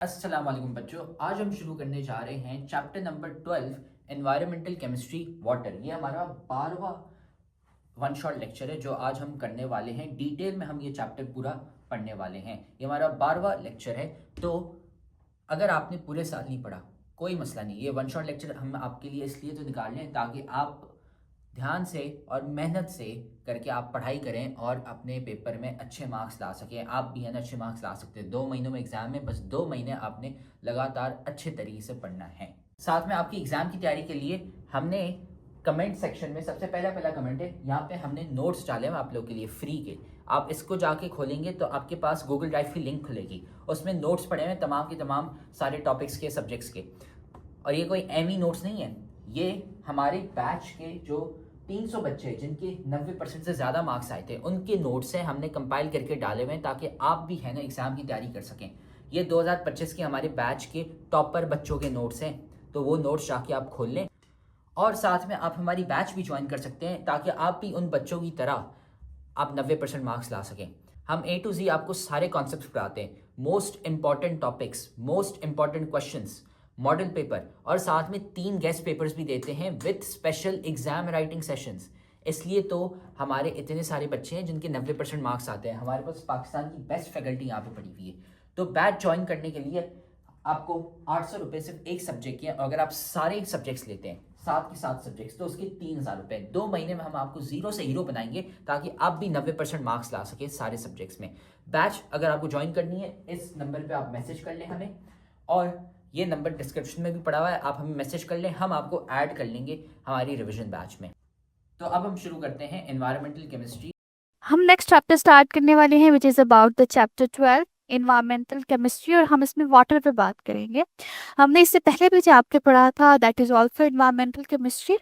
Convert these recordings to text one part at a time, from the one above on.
अस्सलाम वालेकुम बच्चों, आज हम शुरू करने जा रहे हैं chapter number 12 environmental chemistry water. ये हमारा 12वां वन शॉट लेक्चर है जो आज हम करने वाले हैं। डिटेल में हम ये चैप्टर पूरा पढ़ने वाले हैं। ये हमारा 12वां लेक्चर है। तो अगर आपने पूरे साल नहीं पढ़ा कोई मसला नहीं, ये वन शॉट लेक्चर हम आपके लिए इसलिए तो निकाल लें ताकि आप ध्यान से और मेहनत से करके आप पढ़ाई करें और अपने पेपर में अच्छे मार्क्स ला सकें। आप भी है ना अच्छे मार्क्स ला सकते हैं। 2 महीनों में एग्जाम है, बस 2 महीने आपने लगातार अच्छे तरीके से पढ़ना है। साथ में आपकी एग्जाम की तैयारी के लिए हमने कमेंट सेक्शन में सबसे पहला कमेंट है, यहाँ पे हमने नोट्स डाले हैं आप लोग के लिए फ्री के। आप इसको जाके खोलेंगे तो आपके पास गूगल ड्राइव की लिंक खुलेगी, उसमें नोट्स पड़े हुए तमाम के तमाम सारे टॉपिक्स के, सब्जेक्ट्स के। और ये कोई एमी नोट्स नहीं है, ये हमारे बैच के जो 300 बच्चे जिनके 90% से ज़्यादा मार्क्स आए थे उनके नोट्स हैं, हमने कंपाइल करके डाले हुए हैं ताकि आप भी है ना एग्ज़ाम की तैयारी कर सकें। ये 2025 के हमारे बैच के टॉपर बच्चों के नोट्स हैं, तो वो नोट्स जाके आप खोल लें। और साथ में आप हमारी बैच भी ज्वाइन कर सकते हैं ताकि आप भी उन बच्चों की तरह आप 90% मार्क्स ला सकें। हम A to Z आपको सारे कॉन्सेप्ट्स पढ़ाते हैं, most important topics, most important questions, model paper, और साथ में 3 गेस्ट पेपर्स भी देते हैं with special exam writing sessions. इसलिए तो हमारे इतने सारे बच्चे हैं जिनके 90% मार्क्स आते हैं। हमारे पास पाकिस्तान की बेस्ट फैकल्टी यहाँ पे पढ़ी हुई है। तो बैच ज्वाइन करने के लिए आपको 800 रुपये सिर्फ एक सब्जेक्ट के, और अगर आप सारे सब्जेक्ट्स लेते हैं 7 के 7 सब्जेक्ट्स तो उसके 3000 रुपये। 2 महीने में हम आपको जीरो से हीरो बनाएंगे ताकि आप भी 90% मार्क्स ला सके सारे सब्जेक्ट्स में। बैच अगर आपको ज्वाइन करनी है इस नंबर पे आप मैसेज कर लें हमें, और ये नंबर डिस्क्रिप्शन में भी पड़ा हुआ है, आप हमें मैसेज कर लें, हम आपको ऐड कर लेंगे हमारी रिवीजन बैच में। तो अब हम शुरू करते हैं एनवायरमेंटल केमिस्ट्री। हम नेक्स्ट चैप्टर स्टार्ट करने वाले हैं which is about the chapter 12 environmental chemistry, और हम इसमें वाटर पे बात करेंगे। हमने इससे पहले भी चैप्टर पढ़ा था that is also environmental chemistry.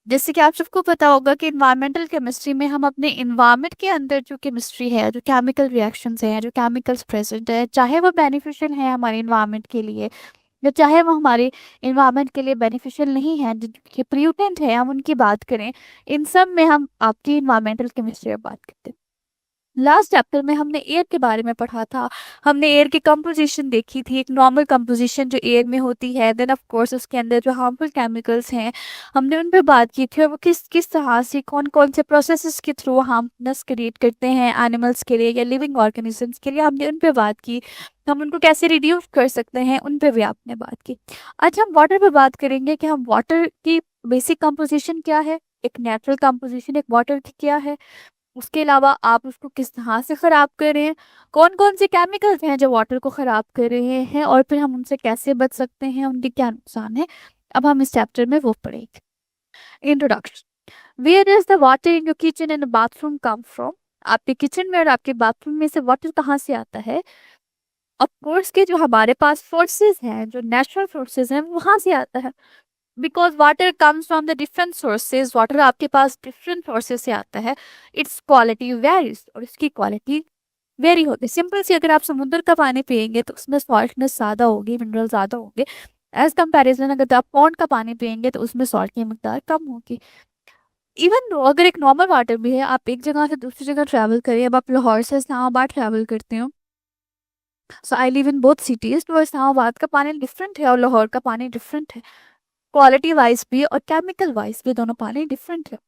जैसे कि आप सबको पता होगा कि इन्वायरमेंटल केमिस्ट्री में हम अपने इन्वायरमेंट के अंदर जो केमिस्ट्री है, जो केमिकल रिएक्शंस हैं, जो केमिकल्स प्रेजेंट है, चाहे वो बेनिफिशियल है हमारे इन्वायरमेंट के लिए या चाहे वो हमारे इन्वायरमेंट के लिए बेनिफिशियल नहीं है, जो प्रियूटेंट है, हम उनकी बात करें, इन सब में हम आपकी इन्वायरमेंटल केमिस्ट्री में बात करते हैं। लास्ट चैप्टर में हमने एयर के बारे में पढ़ा था। हमने एयर की कंपोजिशन देखी थी, एक नॉर्मल कंपोजिशन जो एयर में होती है, देन ऑफ कोर्स उसके अंदर जो हार्मफुल केमिकल्स हैं हमने उन पर बात की थी, और वो किस किस तरह से कौन कौन से प्रोसेसेस के थ्रू हार्मनेस क्रिएट करते हैं एनिमल्स के लिए या लिविंग ऑर्गेनिजम्स के लिए, हमने उन पर बात की। हम उनको कैसे रिड्यूस कर सकते हैं उन पर भी आपने बात की। आज हम वाटर पर बात करेंगे कि हम वाटर की बेसिक कंपोजिशन क्या है, एक नेचुरल कंपोजिशन एक वाटर की क्या है, उसके अलावा आप उसको किस तरह से ख़राब कर रहे हैं, कौन कौन से केमिकल्स हैं जो वाटर को ख़राब कर रहे हैं, और फिर हम उनसे कैसे बच सकते हैं, उनके क्या नुकसान है। अब हम इस चैप्टर में वो पढ़ेंगे। Introduction. Where is the water in your kitchen and bathroom come from. आपके किचन में और आपके बाथरूम में से वाटर कहाँ से आता है। ऑफ कोर्स के जो हमारे पास सोर्सेज हैं, जो नेचुरल सोर्सेज हैं, वो वहाँ से आता है। Because water comes from the different sources, water आपके पास डिफरेंट सोर्सेज से आता है। इट्स क्वालिटी वेरीज, और इसकी क्वालिटी वेरी होती है। सिंपल सी, अगर आप समुद्र का पानी पियेंगे तो उसमें सॉल्टनेस ज़्यादा होगी, मिनरल ज़्यादा होंगे। एज कंपैरिजन अगर आप पॉन्ड का पानी पियेंगे तो उसमें सॉल्ट की मकदार कम होगी। इवन दो अगर एक नॉर्मल वाटर भी है, आप एक जगह से दूसरी जगह ट्रैवल करिए, अब आप लाहौर से इस्लामाबाद ट्रैवल करते हो, so I live in both cities, तो इस्लामाबाद का पानी डिफरेंट है और लाहौर का पानी डिफरेंट है, क्वालिटी वाइज भी और केमिकल वाइज भी दोनों पानी डिफरेंट है।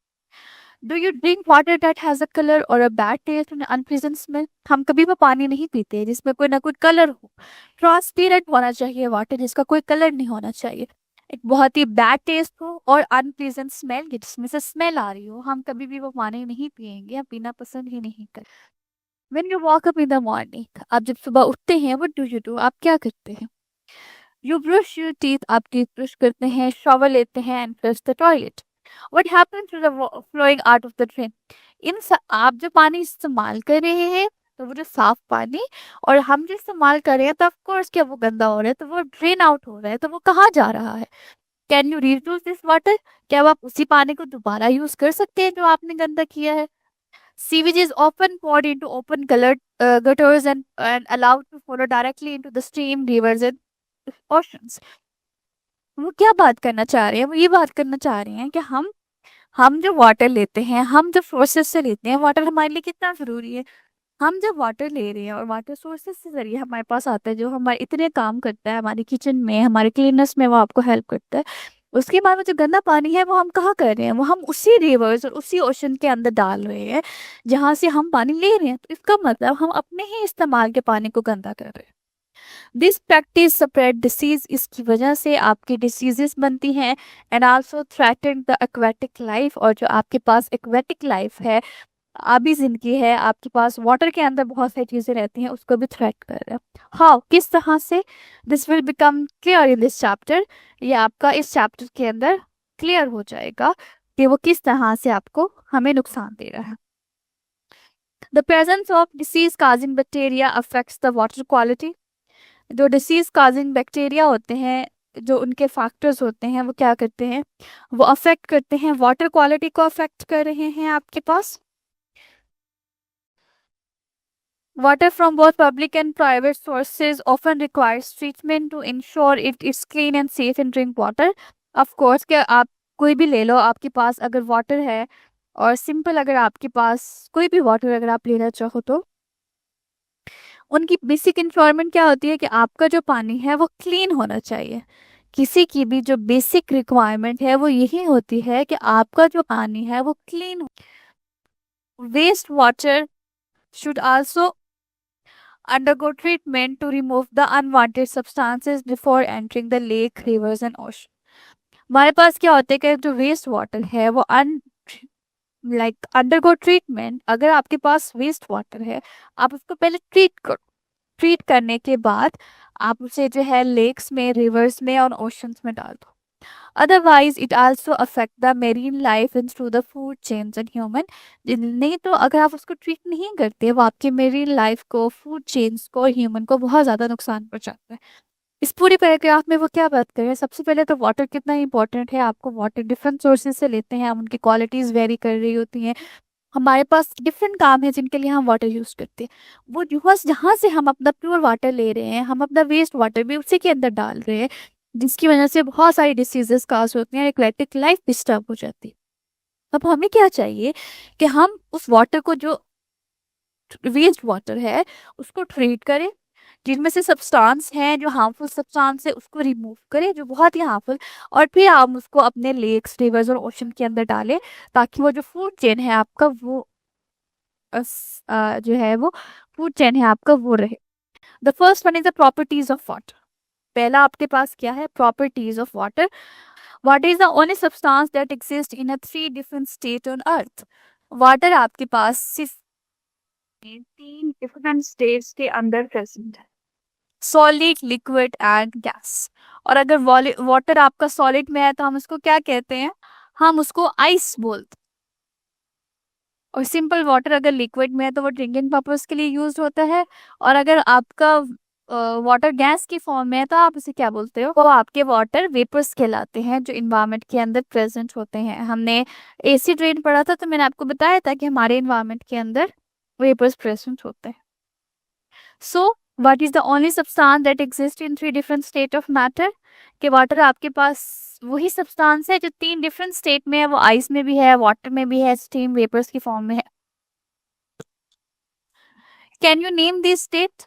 Do you drink water that has a colour और a bad taste and unpleasant smell. हम कभी भी पानी नहीं पीते जिसमें कोई ना कोई कलर हो। ट्रांसपेरेंट होना चाहिए वाटर, जिसका कोई कलर नहीं होना चाहिए। एक बहुत ही बैड टेस्ट हो और अनप्लीजेंट स्मेल, जिसमें से स्मेल आ रही हो, हम कभी भी वो पानी नहीं पियेंगे, हम पीना पसंद ही नहीं करते। When you wake up in the morning, आप जब सुबह उठते हैं, what do you do, आप क्या करते हैं। You brush your teeth, आप टीथ ब्रश करते हैं, शॉवर लेते हैं and flush the toilet. What happens to the flowing out of the drain? आप जो पानी इस्तेमाल कर रहे हैं, तो वो जो साफ पानी, और हम जो इस्तेमाल कर रहे हैं, तो ऑफ कोर्स क्या वो गंदा हो रहा है, तो वो ड्रेन आउट हो रहा है, तो वो कहाँ जा रहा है। Can you reuse this water, क्या आप उसी पानी को दोबारा यूज कर सकते हैं जो आपने गंदा किया है। Sewage is often poured into open colored gutters and allowed to follow directly into the stream, rivers and oceans. वो क्या बात करना चाह रहे हैं, वो ये बात करना चाह रहे हैं कि हम जो वाटर लेते हैं, हम जो सोर्सेस से लेते हैं, वाटर हमारे लिए कितना जरूरी है। हम जब वाटर ले रहे हैं और वाटर सोर्सेस के जरिए हमारे पास आता है, जो हमारे इतने काम करता है हमारी किचन में, हमारे क्लीननेस में, वो आपको हेल्प करता है। उसके बाद में जो गंदा पानी है वो हम कहाँ कर रहे हैं, वो हम उसी रिवर्स और उसी ओशन के अंदर डाल रहे हैं जहाँ से हम पानी ले रहे हैं। तो इसका मतलब हम अपने ही इस्तेमाल के पानी को गंदा कर रहे हैं। दिस प्रैक्टिस स्प्रेड डिसीज, इसकी वजह से आपकी डिसीजेस बनती हैं and also threaten the aquatic life. और जो आपके पास एक्वेटिक लाइफ है, आबी जिंदगी है, आपके पास वाटर के अंदर बहुत सारी चीजें रहती हैं, उसको भी थ्रेट कर रहा है। हाउ, किस तरह से? This will become clear in this chapter. ये आपका इस चैप्टर के अंदर क्लियर हो जाएगा कि वो किस तरह से आपको हमें नुकसान दे रहा है। The presence of disease causing bacteria affects the water quality. जो डिसीज काजिंग बैक्टीरिया होते हैं, जो उनके फैक्टर्स होते हैं, वो क्या करते हैं, वो अफेक्ट करते हैं वाटर क्वालिटी को, अफेक्ट कर रहे हैं आपके पास। Water from both public and private sources often requires treatment to ensure it is clean and safe in drink water. Of course, क्या आप कोई भी ले लो, आपके पास अगर वाटर है और सिंपल, अगर आपके पास कोई भी वाटर अगर आप लेना चाहो तो उनकी बेसिक इंक्वायरमेंट क्या होती है कि आपका जो पानी है वो क्लीन होना चाहिए। किसी की भी जो बेसिक रिक्वायरमेंट है वो यही होती है कि आपका जो पानी है वो क्लीन हो। Waste water should also undergo treatment to remove the unwanted substances before entering the lake, rivers and ocean. हमारे पास क्या होता है कि जो वेस्ट वाटर है वो अंडरगो ट्रीटमेंट। अगर आपके पास वेस्ट वाटर है, आप उसको पहले ट्रीट करो। ट्रीट करने के बाद आप उसे जो है लेक्स में, रिवर्स में और ओशंस में डाल दो। Otherwise it also affect the marine life in through the food chains and human. नहीं तो अगर आप उसको ट्रीट नहीं करते, वो आपके मेरीन लाइफ को, फूड चेन्स को, ह्यूमन को बहुत ज़्यादा नुकसान पहुंचाता है। इस पूरी पैराग्राफ में वो क्या बात कर रहे हैं, सबसे पहले तो वाटर कितना इंपॉर्टेंट है। आपको वाटर डिफरेंट सोर्सेज से लेते हैं हम, उनकी क्वालिटीज़ वेरी कर रही होती हैं। हमारे पास डिफरेंट काम है जिनके लिए हम वाटर यूज करते हैं। वो बस जहाँ से हम अपना प्योर वाटर ले रहे हैं, हम अपना वेस्ट वाटर भी उसी के अंदर डाल रहे हैं, जिसकी वजह से बहुत सारी डिसीजेस काज होती हैं, एक्वेटिक लाइफ डिस्टर्ब हो जाती है। अब हमें क्या चाहिए कि हम उस वाटर को, जो वेस्ट वाटर है, उसको ट्रीट करें, जिनमें से सब्सटेंस हैं जो हार्मफुल सब्सटेंस है उसको रिमूव करें, जो बहुत ही हार्मफुल, और फिर हम उसको अपने लेक्स, रिवर्स और ओशन के अंदर डालें, ताकि वो जो फूड चेन है आपका वो जो है वो फूड चेन है आपका वो रहे। The first one is the properties of water. पहला आपके पास क्या है, properties of water. Water is the only substance that exist in a 3 different state on earth. Water आपके पास सिर्फ 3 डिफरेंट स्टेट्स के अंदर प्रेजेंट है, सॉलिड, लिक्विड एंड गैस। और अगर वाटर आपका सॉलिड में है तो हम उसको क्या कहते हैं, हम उसको आइस बोलते हैं। और सिंपल वाटर अगर लिक्विड में है तो वो ड्रिंकिंग पर्पज के लिए यूज होता है। और अगर आपका वाटर गैस की फॉर्म में है तो आप उसे क्या बोलते हो, वो आपके वाटर वेपर्स कहलाते हैं, जो इन्वायरमेंट के अंदर प्रेजेंट होते हैं। हमने एसिड रेन पढ़ा था तो मैंने आपको बताया था कि हमारे इन्वायरमेंट के अंदर वेपर्स प्रेजेंट होते हैं। So what is the only substance that exist in 3 different state of matter. कि वाटर आपके पास वही सब्सटेंस है जो 3 डिफरेंट स्टेट में है, वो आइस में भी है, वाटर में भी है, स्टीम, वेपर्स की फॉर्म में है। Can you name this state?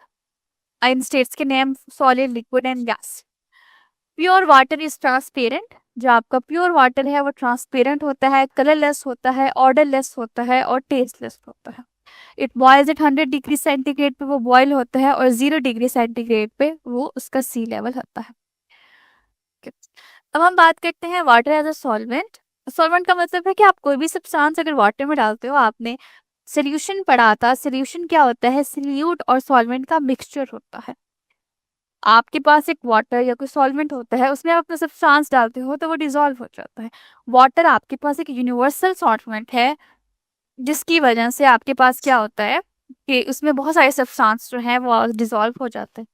इन स्टेट्स के name solid, liquid and gas. Pure water is transparent. जो आपका प्योर वाटर है वो ट्रांसपेरेंट होता है, कलरलेस होता है, ऑर्डरलेस होता है और टेस्टलेस होता है। It boils at 100 degree centigrade पे वो बॉयल होता है और 0 डिग्री सेंटीग्रेड पे वो उसका सी लेवल होता है। Okay. अब हम बात करते हैं water as a solvent. Solvent का मतलब है कि आप कोई भी सब्सटेंस अगर वाटर में डालते हो, आपने सोल्यूशन पढ़ा था, सोल्यूशन क्या होता है, सोल्यूट और सॉल्वेंट का मिक्सचर होता है। आपके पास एक वाटर या कोई सॉल्वेंट होता है, उसमें आप अपना सब्सटेंस डालते हो तो वो डिसॉल्व हो जाता है। वाटर आपके पास एक यूनिवर्सल सॉल्वेंट है, जिसकी वजह से आपके पास क्या होता है कि उसमें बहुत सारे सब्सटेंस जो हैं वो डिसॉल्व हो जाते हैं।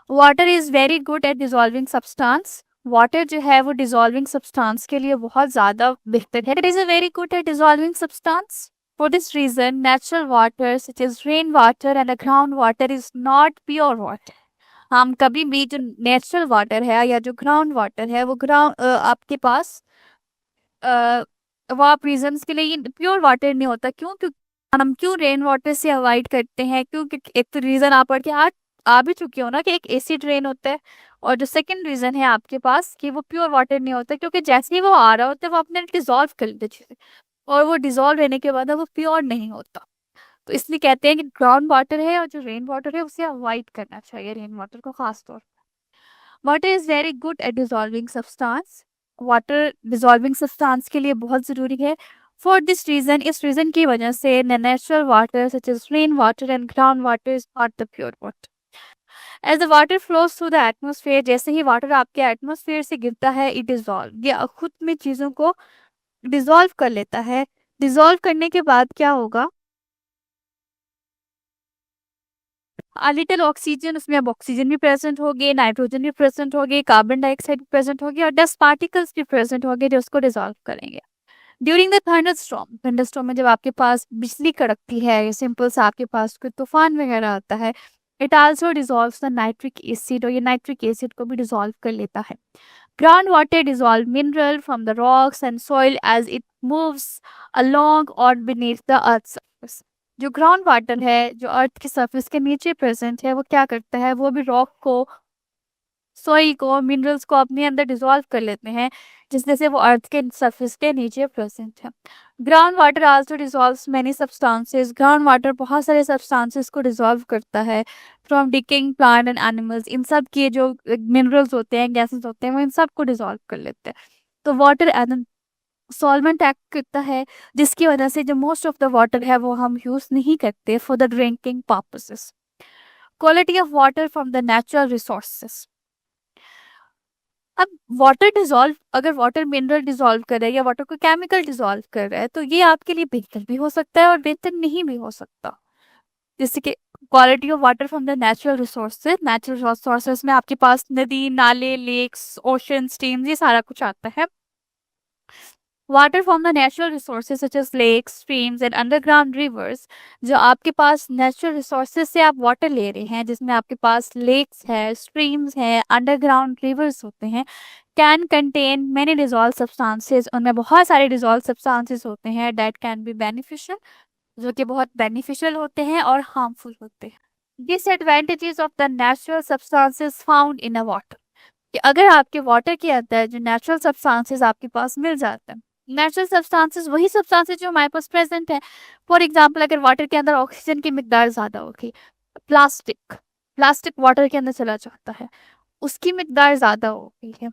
Water is very good eight dissolving substance. Water जो है वो डिसॉल्विंग सब्सटेंस के लिए बहुत ज़्यादा बेहतर है। It is a very good eight dissolving substance. For this reason, natural water such as rainwater and groundwater is not pure water. हम कभी भी जो नेचुरल वाटर है या जो ग्राउंड वाटर है वो आपके पास वो आप रीजन्स के लिए प्योर वाटर नहीं होता। क्यों? क्योंकि हम क्यों रेन वाटर से अवॉइड करते हैं? क्योंकि एक तो रीजन आप पढ़ के आ भी चुके हो ना कि एक एसिड रेन होता है, और जो सेकंड रीजन है आपके पास कि वो प्योर वाटर नहीं होता, क्योंकि जैसे ही वो आ रहा होता है वो अपने डिजोल्व कर लेते हैं, और वो डिजोल्व रहने के बाद वो प्योर नहीं होता। तो इसलिए कहते हैं कि ग्राउंड वाटर है और जो रेन वाटर है उसे अवॉइड करना चाहिए, रेन वाटर को खास तौर पर। Water is very good at dissolving substance. Water dissolving substance के लिए बहुत जरूरी है। फॉर दिस रीजन, इस रीजन की वजह से natural water such as rain water and ground water is not the pure water. As the water flows through the atmosphere, जैसे ही वाटर आपके एटमोसफेयर से गिरता है, इट डिजोल्व, ये खुद में चीजों को डिजोल्व कर लेता है। डिजोल्व करने के बाद क्या होगा? लिटिल ऑक्सीजन, उसमें अब ऑक्सीजन भी प्रेजेंट होगी, नाइट्रोजन भी प्रेजेंट होगी, कार्बन डाइऑक्साइड भी प्रेजेंट होगी, और डस्ट पार्टिकल्स भी प्रेजेंट होंगे जो उसको डिजोल्व करेंगे। ड्यूरिंग द थंडरस्टॉर्म, थंडरस्टॉर्म में जब आपके पास बिजली कड़कती है, सिंपल सा आपके पास कोई तूफान वगैरह आता है, it also dissolves the nitric acid, और ये नाइट्रिक एसिड को भी डिजोल्व कर लेता है। Ground water dissolve mineral from the rocks and soil as it moves along or beneath the earth surface. जो ग्राउंड वाटर है, जो अर्थ की सरफेस के नीचे प्रेजेंट है, वो क्या करता है? वो भी रॉक को, सोई को, मिनरल्स को अपने अंदर डिसॉल्व कर लेते हैं, जिसमें से वो अर्थ के सरफेस के नीचे प्रेजेंट है। Ground water also dissolves many substances. Ground water बहुत सारे सब्सटेंसेस को डिसॉल्व करता है from decaying plant and animals. इन सब के जो मिनरल्स होते हैं, गैसेस होते हैं, वो इन सब को डिसॉल्व कर लेते हैं। तो वाटर एज सॉल्वेंट एक्ट करता है, जिसकी वजह से जो मोस्ट ऑफ द वाटर है वो हम यूज नहीं करते for the drinking purposes. Quality of water from the natural resources. अब वाटर डिसॉल्व, अगर वाटर मिनरल डिसॉल्व कर रहा है या वाटर को केमिकल डिसॉल्व कर रहा है, तो ये आपके लिए बेहतर भी हो सकता है और बेहतर नहीं भी हो सकता। जैसे कि quality of water from the natural resources, natural resources में आपके पास नदी, नाले, लेक्स, ओशन, स्ट्रीम्स, ये सारा कुछ आता है। Water from the natural resources such as lakes, streams and underground rivers, जो आपके पास नेचुरल रिसोर्सेज से आप वाटर ले रहे हैं, जिसमें आपके पास लेक्स है, स्ट्रीम्स है, अंडरग्राउंड रिवर्स होते हैं, can contain many dissolve substances. उनमें बहुत सारे डिजॉल्व सब्सटेंसेस होते हैं दैट कैन बी बेनिफिशियल, जो कि बहुत बेनिफिशियल होते हैं और हार्मफुल होते हैं। Disadvantages of the natural substances found in a water, कि अगर आपके वाटर के अंदर जो नेचुरल सब्सटेंसेस आपके पास मिल जाते हैं, नेचुरल सब्सटेंसेस वही सब्सटेंसेस जो हमारे पास प्रेजेंट है। फॉर एग्जांपल, अगर वाटर के अंदर ऑक्सीजन की मिकदार ज्यादा होगी, प्लास्टिक प्लास्टिक वाटर के अंदर चला जाता है, उसकी मिकदार ज्यादा होगी है।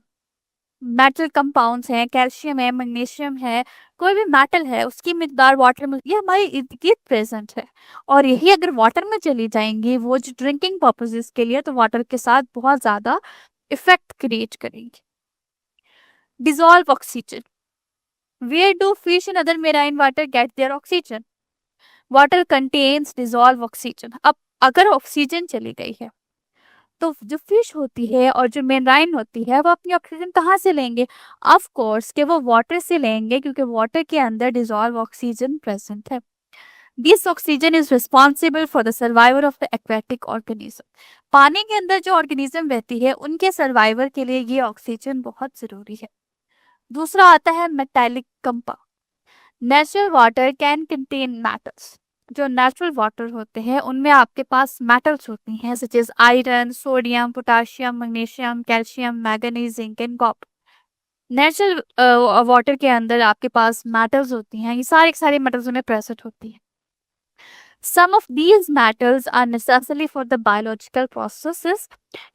मेटल कंपाउंड्स हैं, कैल्शियम है, मैग्नीशियम है, कोई भी मेटल है, उसकी मिकदार वाटर में, ये हमारे इर्द गिर्द प्रेजेंट है, और यही अगर वाटर में चली जाएंगी वो जो ड्रिंकिंग पर्पजेस के लिए, तो वाटर के साथ बहुत ज्यादा इफेक्ट क्रिएट करेंगी। Dissolve oxygen, where do fish and other marine water get their oxygen? Water contains dissolved oxygen. अब अगर ऑक्सीजन चली गई है, तो जो फिश होती है और जो मेराइन होती है, वो अपनी ऑक्सीजन कहाँ से लेंगे? ऑफ कोर्स कि वो वाटर से लेंगे, क्योंकि वाटर के अंदर डिजॉल्व ऑक्सीजन प्रेजेंट है। This oxygen is responsible for the survival of the aquatic organism. पानी के अंदर जो ऑर्गेनिज्म रहती है, उनके सर्वाइवल के लिए ये ऑक्सीजन बहुत जरूरी है। दूसरा आता है metallic compound. Natural water can contain metals. जो नेचुरल वाटर होते हैं उनमें आपके पास मेटल्स होती हैं, such as iron, sodium, potassium, magnesium, calcium, manganese, zinc and copper. Natural water के अंदर आपके पास मेटल्स होती हैं, ये सारे मेटल्स उनमें प्रेजेंट होती हैं। Some of these metals are necessary for the biological processes.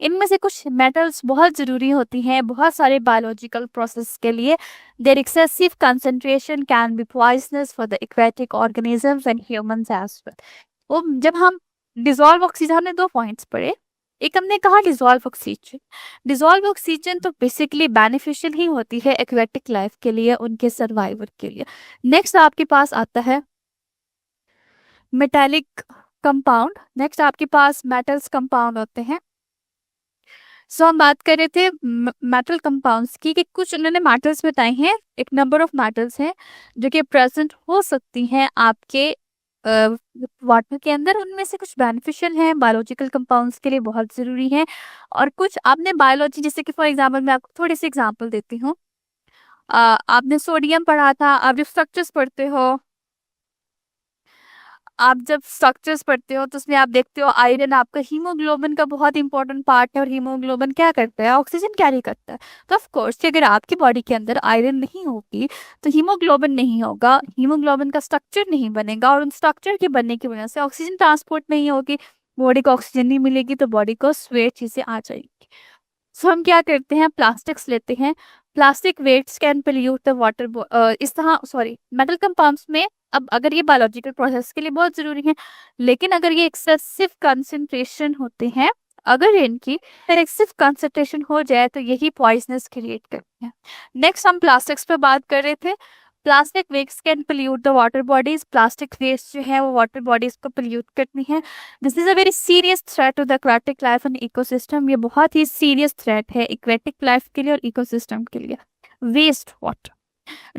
इनमें से कुछ metals बहुत जरूरी होती हैं बहुत सारे biological process के लिए. Their excessive concentration can be poisonous for the aquatic organisms and humans as well. वो जब हम डिजॉल्व ऑक्सीजन, हमने दो पॉइंट्स पढ़े, एक हमने कहा डिजॉल्व ऑक्सीजन तो बेसिकली बेनिफिशियल ही होती है एक्वेटिक लाइफ के लिए, उनके सर्वाइवल के लिए। नेक्स्ट आपके पास आता है मेटालिक कंपाउंड। नेक्स्ट आपके पास मेटल्स कंपाउंड होते हैं। सो हम बात कर रहे थे मेटल कंपाउंड्स की, कि कुछ उन्होंने मेटल्स बताए हैं, एक नंबर ऑफ मेटल्स हैं जो कि प्रेजेंट हो सकती हैं आपके वाटर के अंदर। उनमें से कुछ बेनिफिशियल हैं, बायोलॉजिकल कंपाउंड्स के लिए बहुत जरूरी हैं, और कुछ आपने बायोलॉजी, जैसे कि फॉर एग्जांपल मैं आपको थोड़ी सी एग्जांपल देती हूँ। आपने सोडियम पढ़ा था, आप जो स्ट्रक्चर्स पढ़ते हो, आप जब स्ट्रक्चर्स पढ़ते हो तो उसमें आप देखते हो आयरन आपका हीमोग्लोबिन का बहुत इंपॉर्टेंट पार्ट है, और हीमोग्लोबिन क्या करता है, ऑक्सीजन कैरी करता है। तो ऑफ कोर्स अगर आपकी बॉडी के अंदर आयरन नहीं होगी तो हीमोग्लोबिन नहीं होगा, हीमोग्लोबिन का स्ट्रक्चर नहीं बनेगा, और उन स्ट्रक्चर के बनने की वजह से ऑक्सीजन ट्रांसपोर्ट नहीं होगी, बॉडी को ऑक्सीजन नहीं मिलेगी, तो बॉडी को स्वेट चीजें आ जाएगी। सो हम क्या करते हैं, प्लास्टिक्स लेते हैं। Plastic wastes can pollute the water, इस तरह सॉरी मेटल कंपाउंड्स में, अब अगर ये बायोलॉजिकल प्रोसेस के लिए बहुत जरूरी है, लेकिन अगर ये एक्सेसिव कंसंट्रेशन होते हैं, अगर इनकी एक्सेसिव कंसंट्रेशन हो जाए तो यही पॉइजनस क्रिएट करते हैं। नेक्स्ट हम प्लास्टिक्स पे बात कर रहे थे। Plastic waste can pollute the water bodies, plastic waste जो है वो वाटर बॉडीज को पोल्यूट करती है। This is a very serious threat to the aquatic life and ecosystem, ये बहुत ही सीरियस थ्रेट है एक्वेटिक लाइफ के लिए और इकोसिस्टम के लिए। वेस्ट वाटर,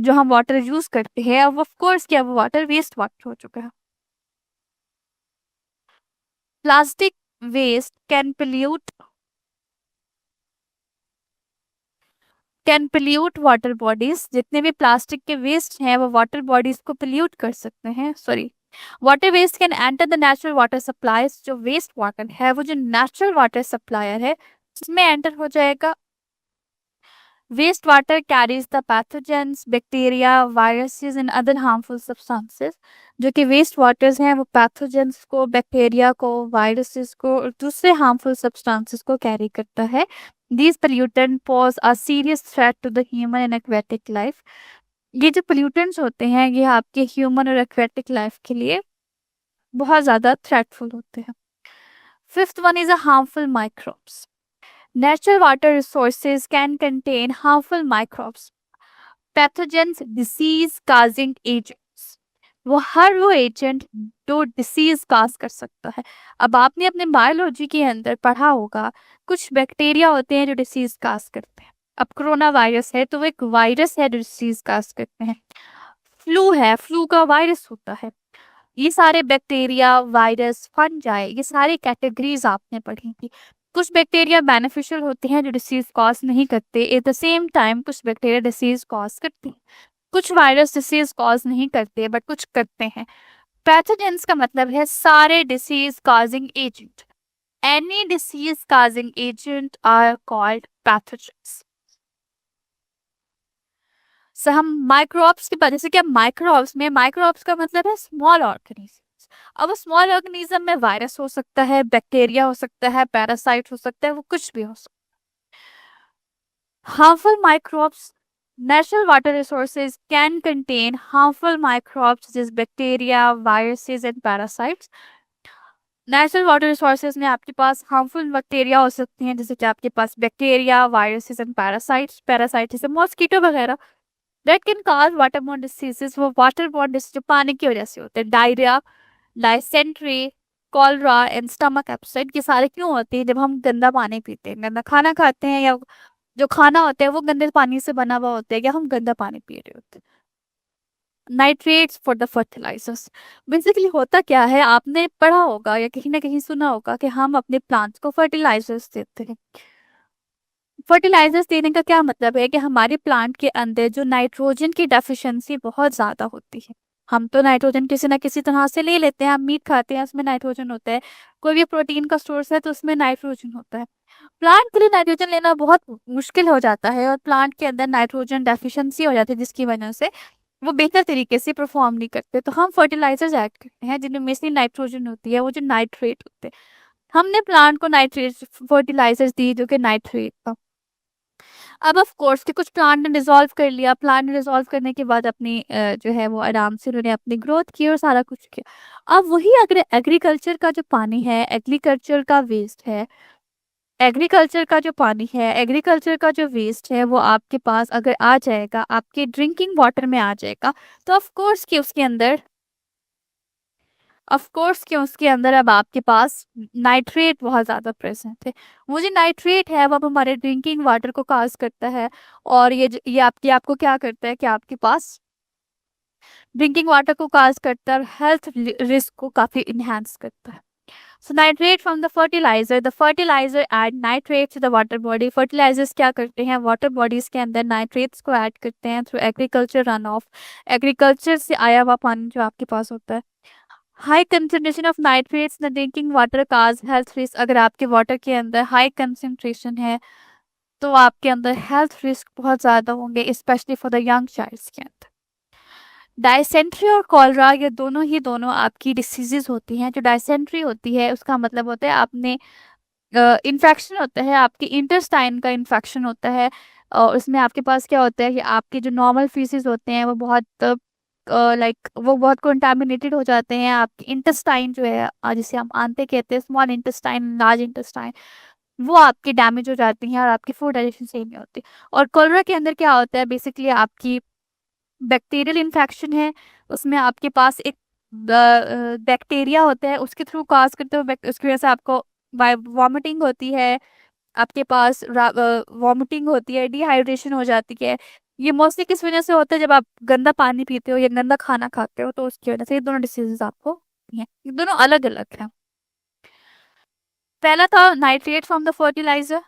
जो हम वाटर यूज करते हैं, अब ऑफ कोर्स क्या वो वाटर वेस्ट वाटर हो चुका है। Plastic waste can pollute water bodies, जितने भी प्लास्टिक के वेस्ट हैं वो वाटर बॉडीज को पोल्यूट कर सकते हैं। Sorry, water waste can enter the natural water supplies, जो वेस्ट वाटर है वो जो नेचुरल वाटर सप्लायर है उसमें एंटर हो जाएगा। Waste water carries the pathogens, bacteria, viruses and other harmful substances, जो कि वेस्ट वाटर्स हैं वो पैथोजेंस को, बैक्टीरिया को, वायरसेस को और दूसरे हार्मफुल सब्सटेंसेस को कैरी करता है। These pollutants pose a serious threat to the human and aquatic life. ये जो pollutants होते हैं ये आपके ह्यूमन और एक्वेटिक लाइफ के लिए बहुत ज्यादा थ्रेटफुल होते हैं। Fifth one is a harmful microbes. Natural water resources can contain harmful microbes, pathogens, disease causing agents. वो एजेंट जो डिसीज काज कर सकता है। अब आपने अपने बायोलॉजी के अंदर पढ़ा होगा कुछ बैक्टीरिया होते हैं जो डिसीज काज करते हैं। अब कोरोना वायरस है तो वो एक वायरस है जो डिसीज काज करते हैं। फ्लू है, फ्लू का वायरस होता है। ये सारे बैक्टीरिया, वायरस, फंजाई, ये सारी कैटेगरीज आपने पढ़ी थी। कुछ बैक्टीरिया बेनिफिशियल होते हैं जो डिसीज कॉज नहीं करते, एट द सेम टाइम कुछ बैक्टीरिया डिसीज कॉज करते हैं। कुछ वायरस डिसीज कॉज नहीं करते बट कुछ करते हैं। पैथोजेंस का मतलब है सारे disease causing agent. Any disease causing agent are called pathogens. So हम माइक्रोब्स की बात, जैसे कि माइक्रोब्स का मतलब है स्मॉल ऑर्गेनिज्म। अब स्मॉल ऑर्गेनिज्म में वायरस हो सकता है, बैक्टीरिया हो सकता है, पैरासाइट हो सकता है, वो कुछ भी हो सकता है। Harmful microbes, natural water resources can contain harmful microbes such as bacteria, viruses and parasites. Natural water resources में आपके पास हार्मफुल बैक्टीरिया हो सकती हैं, जैसे कि आपके पास बैक्टीरिया, वायरसेस एंड पैरासाइट्स जैसे मॉस्किटो वगैरह। That can cause waterborne diseases, वो वाटरबोर्न डिसीज जो पानी की वजह से होते हैं। Diarrhoea, dysentery, cholera and stomach upset, ये सारे क्यों होते हैं? जब हम गंदा पानी पीते हैं, गंदा खाना खाते हैं, या जो खाना होता है वो गंदे पानी से बना हुआ होता है, या हम गंदा पानी पी रहे होते हैं। Nitrates for the fertilisers, basically होता क्या है, आपने पढ़ा होगा या कहीं ना कहीं सुना होगा कि हम अपने प्लांट्स को फर्टिलाइजर्स देते हैं। फर्टिलाइजर्स देने का क्या मतलब है कि हमारे प्लांट के अंदर जो नाइट्रोजन की डेफिशिएंसी बहुत ज्यादा होती है। हम तो नाइट्रोजन किसी ना किसी तरह से ले लेते हैं, हम मीट खाते हैं उसमें नाइट्रोजन होता है, कोई भी प्रोटीन का सोर्स है तो उसमें नाइट्रोजन होता है। प्लांट के लिए नाइट्रोजन लेना बहुत मुश्किल हो जाता है और प्लांट के अंदर नाइट्रोजन डेफिशिएंसी हो जाती है, जिसकी वजह से वो बेहतर तरीके से परफॉर्म नहीं करते। तो हम फर्टिलाइजर्स ऐड करते हैं जिनमें मेनली नाइट्रोजन होती है, वो जो नाइट्रेट होते हैं। हमने प्लांट को नाइट्रेट फर्टिलाइजर्स दी जो कि नाइट्रेट था। अब ऑफ कोर्स कि कुछ प्लांट ने डिजोल्व कर लिया, प्लांट ने डिजोल्व करने के बाद अपनी जो है वो आराम से उन्होंने अपनी ग्रोथ की और सारा कुछ किया। अब वही अगर एग्रीकल्चर का जो पानी है, एग्रीकल्चर का वेस्ट है, एग्रीकल्चर का जो पानी है, एग्रीकल्चर का जो वेस्ट है, वो आपके पास अगर आ जाएगा, आपके ड्रिंकिंग वाटर में आ जाएगा, तो ऑफ कोर्स कि उसके अंदर अब आपके पास नाइट्रेट बहुत ज्यादा प्रेजेंट है। वो जो नाइट्रेट है वो अब हमारे ड्रिंकिंग वाटर को काज करता है, और ये आपको क्या करता है कि आपके पास ड्रिंकिंग वाटर को काज करता है और हेल्थ रिस्क को काफी इनहेंस करता है। So nitrate from the fertilizer add nitrate to the water body. Fertilizers क्या करते हैं, वाटर बॉडीज के अंदर नाइट्रेट्स को ऐड करते हैं through agriculture run of, agriculture से आया हुआ पानी जो आपके पास होता है। High concentration of nitrates in drinking water cause health risk. अगर आपके वाटर के अंदर हाई कंसंट्रेशन है तो आपके अंदर हेल्थ रिस्क बहुत ज़्यादा होंगे, specially for the young childs के अंदर। डायसेंट्री और कॉलरा ये दोनों आपकी डिसीजेज होती हैं। जो डायसेंट्री होती है उसका मतलब होता है आपने इन्फेक्शन होता है, आपके इंटेस्टाइन का इन्फेक्शन होता है। और उसमें आपके पास क्या होता है कि आपके जो नॉर्मल फीसेस होते हैं वो बहुत वो बहुत कंटामिनेटेड हो जाते हैं। आपके इंटेस्टाइन जो है जिसे हम आंते कहते हैं, स्मॉल इंटेस्टाइन, लार्ज इंटेस्टाइन, वो आपके डैमेज हो जाती हैं और आपकी फूड डाइजेशन सही नहीं होती। और कोलरा के अंदर क्या होता है, बेसिकली आपकी बैक्टीरियल इन्फेक्शन है। उसमें आपके पास एक बैक्टीरिया होता है, उसके थ्रू काज करते हुए उसकी वजह से आपको वॉमिटिंग होती है, आपके पास वॉमिटिंग होती है, डिहाइड्रेशन हो जाती है। ये मोस्टली किस वजह से होता है, जब आप गंदा पानी पीते हो या गंदा खाना खाते हो, तो उसकी वजह से ये दोनों डिसीजेज आपको हैं। ये दोनों अलग अलग हैं। पहला था नाइट्रेट फ्रॉम द फर्टिलाइजर।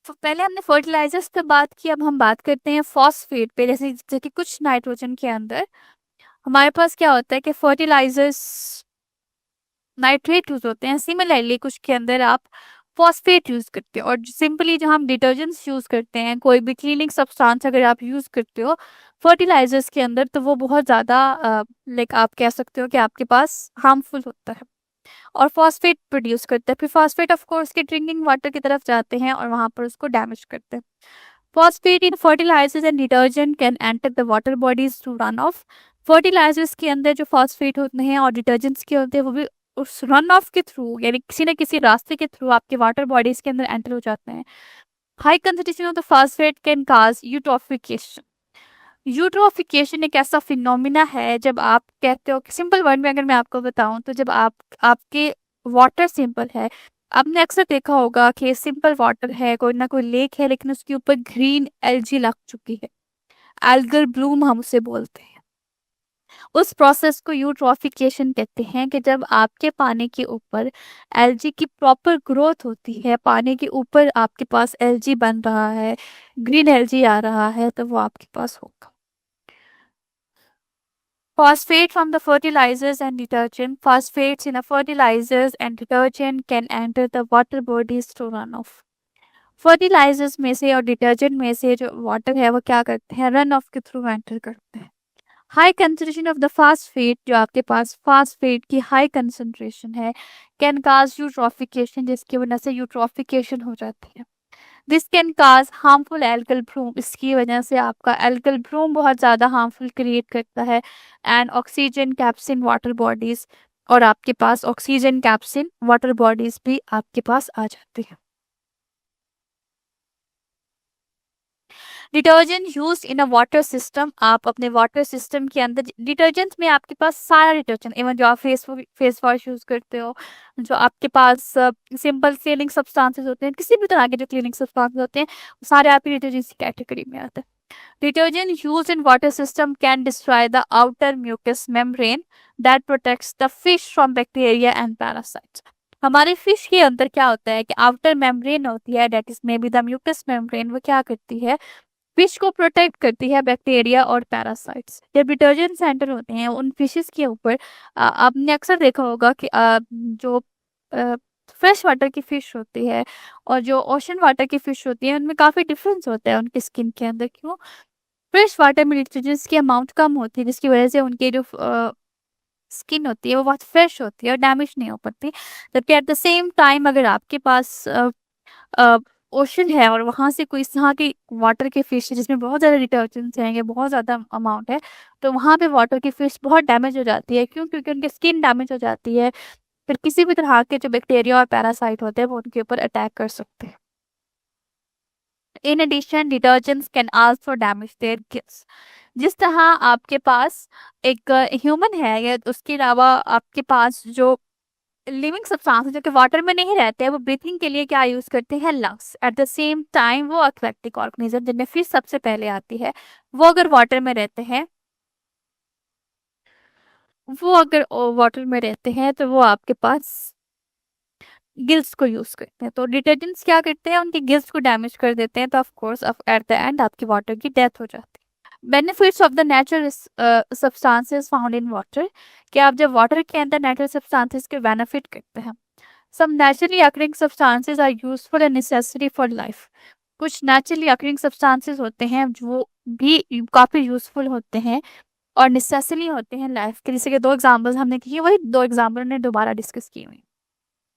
तो पहले हमने फर्टिलाइजर्स पे बात की, अब हम बात करते हैं फॉस्फेट पे। जैसे कि कुछ नाइट्रोजन के अंदर हमारे पास क्या होता है कि फर्टिलाइजर्स नाइट्रेट यूज होते हैं, सिमिलरली कुछ के अंदर आप फॉस्फेट यूज करते हो। और सिंपली जो हम डिटर्जेंट्स यूज करते हैं, कोई भी क्लीनिंग सब्सटेंस अगर आप यूज करते हो फर्टिलाइजर्स के अंदर, तो वो बहुत ज़्यादा लाइक आप कह सकते हो कि आपके पास हार्मफुल होता है और फॉस्फेट प्रोड्यूस करते हैं। फिर फॉस्फेट ऑफ कोर्स के ड्रिंकिंग वाटर की तरफ जाते हैं और वहां पर उसको डैमेज करते हैं। Phosphate in fertilisers and detergent can enter the water bodies through run off. Fertilisers के अंदर जो फॉस्फेट होते हैं और डिटर्जेंट्स के होते हैं, वो भी उस रन ऑफ के थ्रू, यानी किसी न किसी रास्ते के थ्रू आपके वाटर बॉडीज के अंदर एंटर हो जाते हैं। High concentration of the phosphate can cause eutrophication. Eutrophication एक ऐसा फिनोमिना है, जब आप कहते हो कि सिंपल वर्ड में अगर मैं आपको बताऊं, तो जब आपके वाटर सिंपल है, आपने अक्सर देखा होगा कि सिंपल वाटर है, कोई ना कोई लेक है, लेकिन उसके ऊपर ग्रीन एल्जी लग चुकी है, एल्गल ब्लूम हम उसे बोलते हैं। उस प्रोसेस को यूट्रोफिकेशन कहते हैं, कि जब आपके पानी के ऊपर एल्जी की प्रॉपर ग्रोथ होती है, पानी के ऊपर आपके पास एल्जी बन रहा है, ग्रीन एल्जी आ रहा है, तो वो आपके पास होगा। Phosphate from the fertilizers and detergent. Phosphates in a fertilizers and detergent can enter the water bodies through runoff. Fertilisers में से और डिटर्जेंट में से जो वाटर है वो क्या करते हैं, रन ऑफ के थ्रू एंटर करते हैं। High concentration of the phosphate, जो आपके पास फास्फेट की हाई कंसंट्रेशन है, कैन काज यूट्रोफिकेशन, जिसकी वजह से यूट्रोफिकेशन हो जाती है। This can cause harmful algal Bloom, इसकी वजह से आपका एल्गल ब्लूम बहुत ज़्यादा हार्मफुल क्रिएट करता है। And oxygen caps in water bodies, और आपके पास oxygen caps in water bodies भी आपके पास आ जाती है। Detergent use in a water system, आप अपने वाटर सिस्टम के अंदर डिटर्जेंट में आपके पास सारा डिटर्जेंट, इवन जो आप फेस वॉश यूज करते हो, जो आपके पास सिंपल क्लीनिंग सब्सटेंसेस होते हैं, किसी भी तरह के जो क्लीनिंग सब्सटेंसेस होते हैं, वो सारे आपकी डिटर्जेंट की कैटेगरी में आते हैं। Detergent used in water system can destroy the outer mucous membrane that protects the fish from bacteria and parasites. हमारे फिश के अंदर क्या होता है कि आउटर मेम्ब्रेन होती है, that is may be the mucus membrane, वो क्या करती है, फिश को प्रोटेक्ट करती है बैक्टीरिया और पैरासाइट्स। जब डिटर्जेंट सेंटर होते हैं उन फिशेस के ऊपर, आपने अक्सर देखा होगा कि जो फ्रेश वाटर की फिश होती है और जो ओशन वाटर की फिश होती है, उनमें काफ़ी डिफरेंस होता है उनकी स्किन के अंदर। क्यों? फ्रेश वाटर में डिटर्जेंट्स की अमाउंट कम होती है, जिसकी वजह से उनकी जो स्किन होती है वो बहुत फ्रेश होती है और डैमेज नहीं हो पाती। जबकि एट द सेम टाइम अगर आपके पास ओशन है और वहां से कोई इस तरह की वाटर की फिश है जिसमें बहुत ज़्यादा डिटर्जेंट्स हैं, बहुत ज़्यादा अमाउंट है, तो वहां पे वाटर की फिश बहुत डैमेज हो जाती है। क्यों? क्योंकि उनकी स्किन डैमेज हो जाती है, फिर किसी भी तरह के जो बैक्टीरिया और पैरासाइट होते हैं वो उनके ऊपर अटैक कर सकते हैं। In addition detergents can also damage their gills. जिस तरह आपके पास एक ह्यूमन है या उसके अलावा आपके पास जो लिविंग सब्सटेंस जो कि वाटर में नहीं रहते हैं, वो ब्रीथिंग के लिए क्या यूज करते हैं, lungs. At the same time वो एक्वेटिक ऑर्गेनिज्म जिनमें फिश सबसे पहले आती है, वो अगर वाटर में रहते हैं, तो वो आपके पास गिल्स को यूज करते हैं। तो डिटर्जेंट्स क्या करते हैं, उनके गिल्स को डैमेज कर देते हैं, तो of course at the end आपकी वाटर की डेथ हो जाती है। Benefits of the natural substances found in water, कि आप जब वाटर के अंदर नेचुरल सब्सटेंसेस के बेनिफिट करते हैं। Some naturally occurring substances are useful and necessary for life, कुछ नेचुरली अकरिंग सब्सटेंसेस होते हैं जो भी काफ़ी यूजफुल होते हैं और नेसेसरी होते हैं लाइफ के। जैसे कि दो एग्जांपल्स हमने किए, वही दो एग्जांपल ने दोबारा डिस्कस की हुई,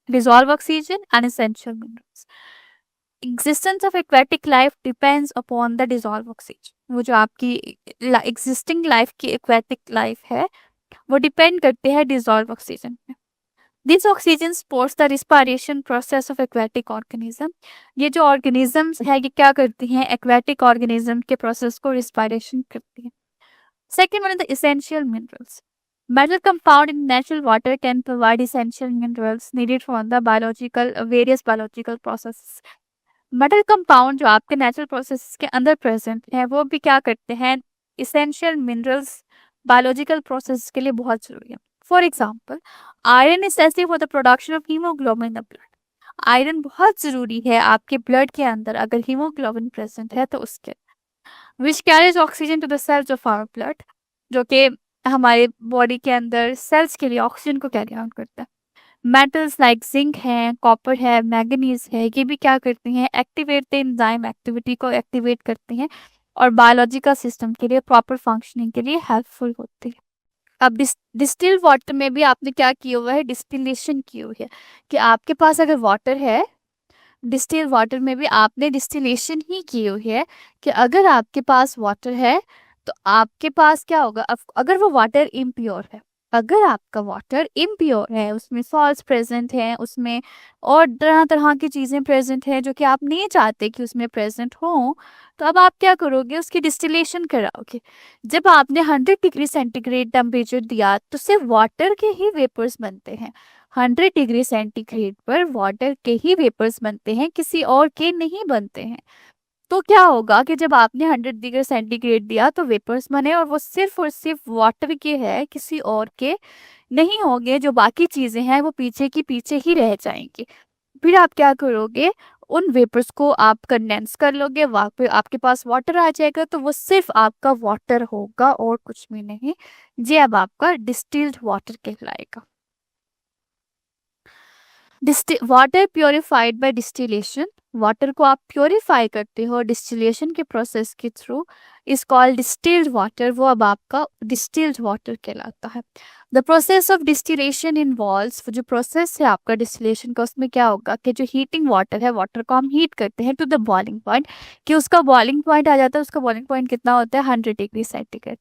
dissolve oxygen and essential minerals. Existence of aquatic life depends upon the dissolve oxygen, वो जो आपकी एग्जिस्टिंग लाइफ की एक्वेटिक लाइफ है वो डिपेंड करते हैं डिजॉल्व ऑक्सीजन पे। This oxygen supports the respiration process of aquatic organism, ये जो ऑर्गेनिजम्स है ये क्या करती हैं, एक्वेटिक ऑर्गेनिज्म के प्रोसेस को रिस्पायरेशन करती है। Second one is the essential minerals, metal compound in natural water can provide essential minerals needed for the various biological processes। Metal compound जो आपके नेचुरल प्रोसेस के अंदर प्रेजेंट है वो भी क्या करते हैं, इसेंशियल मिनरल्स बायोलॉजिकल प्रोसेस के लिए बहुत जरूरी है। For example iron necessary for the production of haemoglobin in the blood, iron बहुत जरूरी है आपके ब्लड के अंदर, अगर हीमोग्लोबिन प्रेजेंट है तो उसके, which carries oxygen to the cells of our blood, जो कि हमारे बॉडी के अंदर सेल्स के लिए ऑक्सीजन को कैरी आउट करता है। मेटल्स लाइक जिंक है, कॉपर है, मैंगनीज है, ये भी क्या करती हैं, एक्टिवेट एंजाइम एक्टिविटी को एक्टिवेट करती हैं और बायोलॉजिकल सिस्टम के लिए प्रॉपर फंक्शनिंग के लिए हेल्पफुल होती है। अब डिस्टिल वाटर में भी आपने क्या किया हुआ है, डिस्टिलेशन की हुई है, कि आपके पास अगर वाटर है, डिस्टिल वाटर में भी आपने डिस्टिलेशन ही की हुई है, कि अगर आपके पास वाटर है तो आपके पास क्या होगा, अगर वो वाटर इम्प्योर है, अगर आपका वाटर इम्प्योर है, उसमें सॉल्ट्स प्रेजेंट हैं, उसमें और तरह तरह की चीज़ें प्रेजेंट हैं जो कि आप नहीं चाहते कि उसमें प्रेजेंट हो, तो अब आप क्या करोगे, उसकी डिस्टिलेशन कराओगे। जब आपने 100 डिग्री सेंटीग्रेड टेम्परेचर दिया तो सिर्फ वाटर के ही वेपर्स बनते हैं, 100 डिग्री सेंटीग्रेड पर वाटर के ही वेपर्स बनते हैं, किसी और के नहीं बनते हैं। तो क्या होगा कि जब आपने 100 डिग्री सेंटीग्रेड दिया तो वेपर्स बने और सिर्फ वाटर के है, किसी और के नहीं होंगे, जो बाकी चीजें हैं वो पीछे की पीछे ही रह जाएंगी। फिर आप क्या करोगे, उन वेपर्स को आप कंडेंस कर लोगे, वहां पे आपके पास वाटर आ जाएगा, तो वो सिर्फ आपका वाटर होगा और कुछ भी नहीं। ये अब आपका डिस्टिल्ड वाटर कहलाएगा। Water purified by distillation, water को आप प्योरीफाई करते हो डिस्टिलेशन के प्रोसेस के through, is called distilled water, वो अब आपका डिस्टिल्ड वाटर कहलाता है। The process of distillation involves, जो प्रोसेस है आपका डिस्टिलेशन का, उसमें क्या होगा कि जो हीटिंग वाटर है, वाटर को हम हीट करते हैं टू द बॉइलिंग पॉइंट, कि उसका बॉइलिंग पॉइंट आ जाता है, उसका बॉइलिंग पॉइंट कितना होता है, 100 degree centigrade.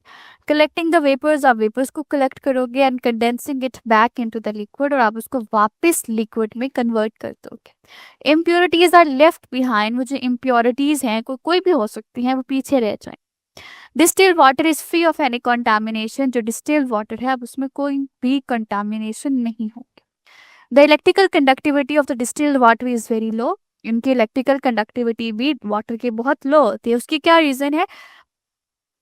Collecting the vapours, आप वेपर्स को कलेक्ट करोगे and condensing it back into the liquid, और आप उसको वापस लिक्विड में कन्वर्ट कर दोगे। इम्प्योरिटीज आर लेफ्ट बिहाइंड, वो जो इम्प्योरिटीज हैं कोई भी हो सकती हैं, वो पीछे रह जाए। Distilled water is free of any contamination, जो डिस्टिल्ड वाटर है अब उसमें कोई भी कंटामिनेशन नहीं होगी। The electrical conductivity of the distilled water is very low, इनकी इलेक्ट्रिकल कंडक्टिविटी भी वाटर की बहुत लो होती है। उसकी क्या रीजन है,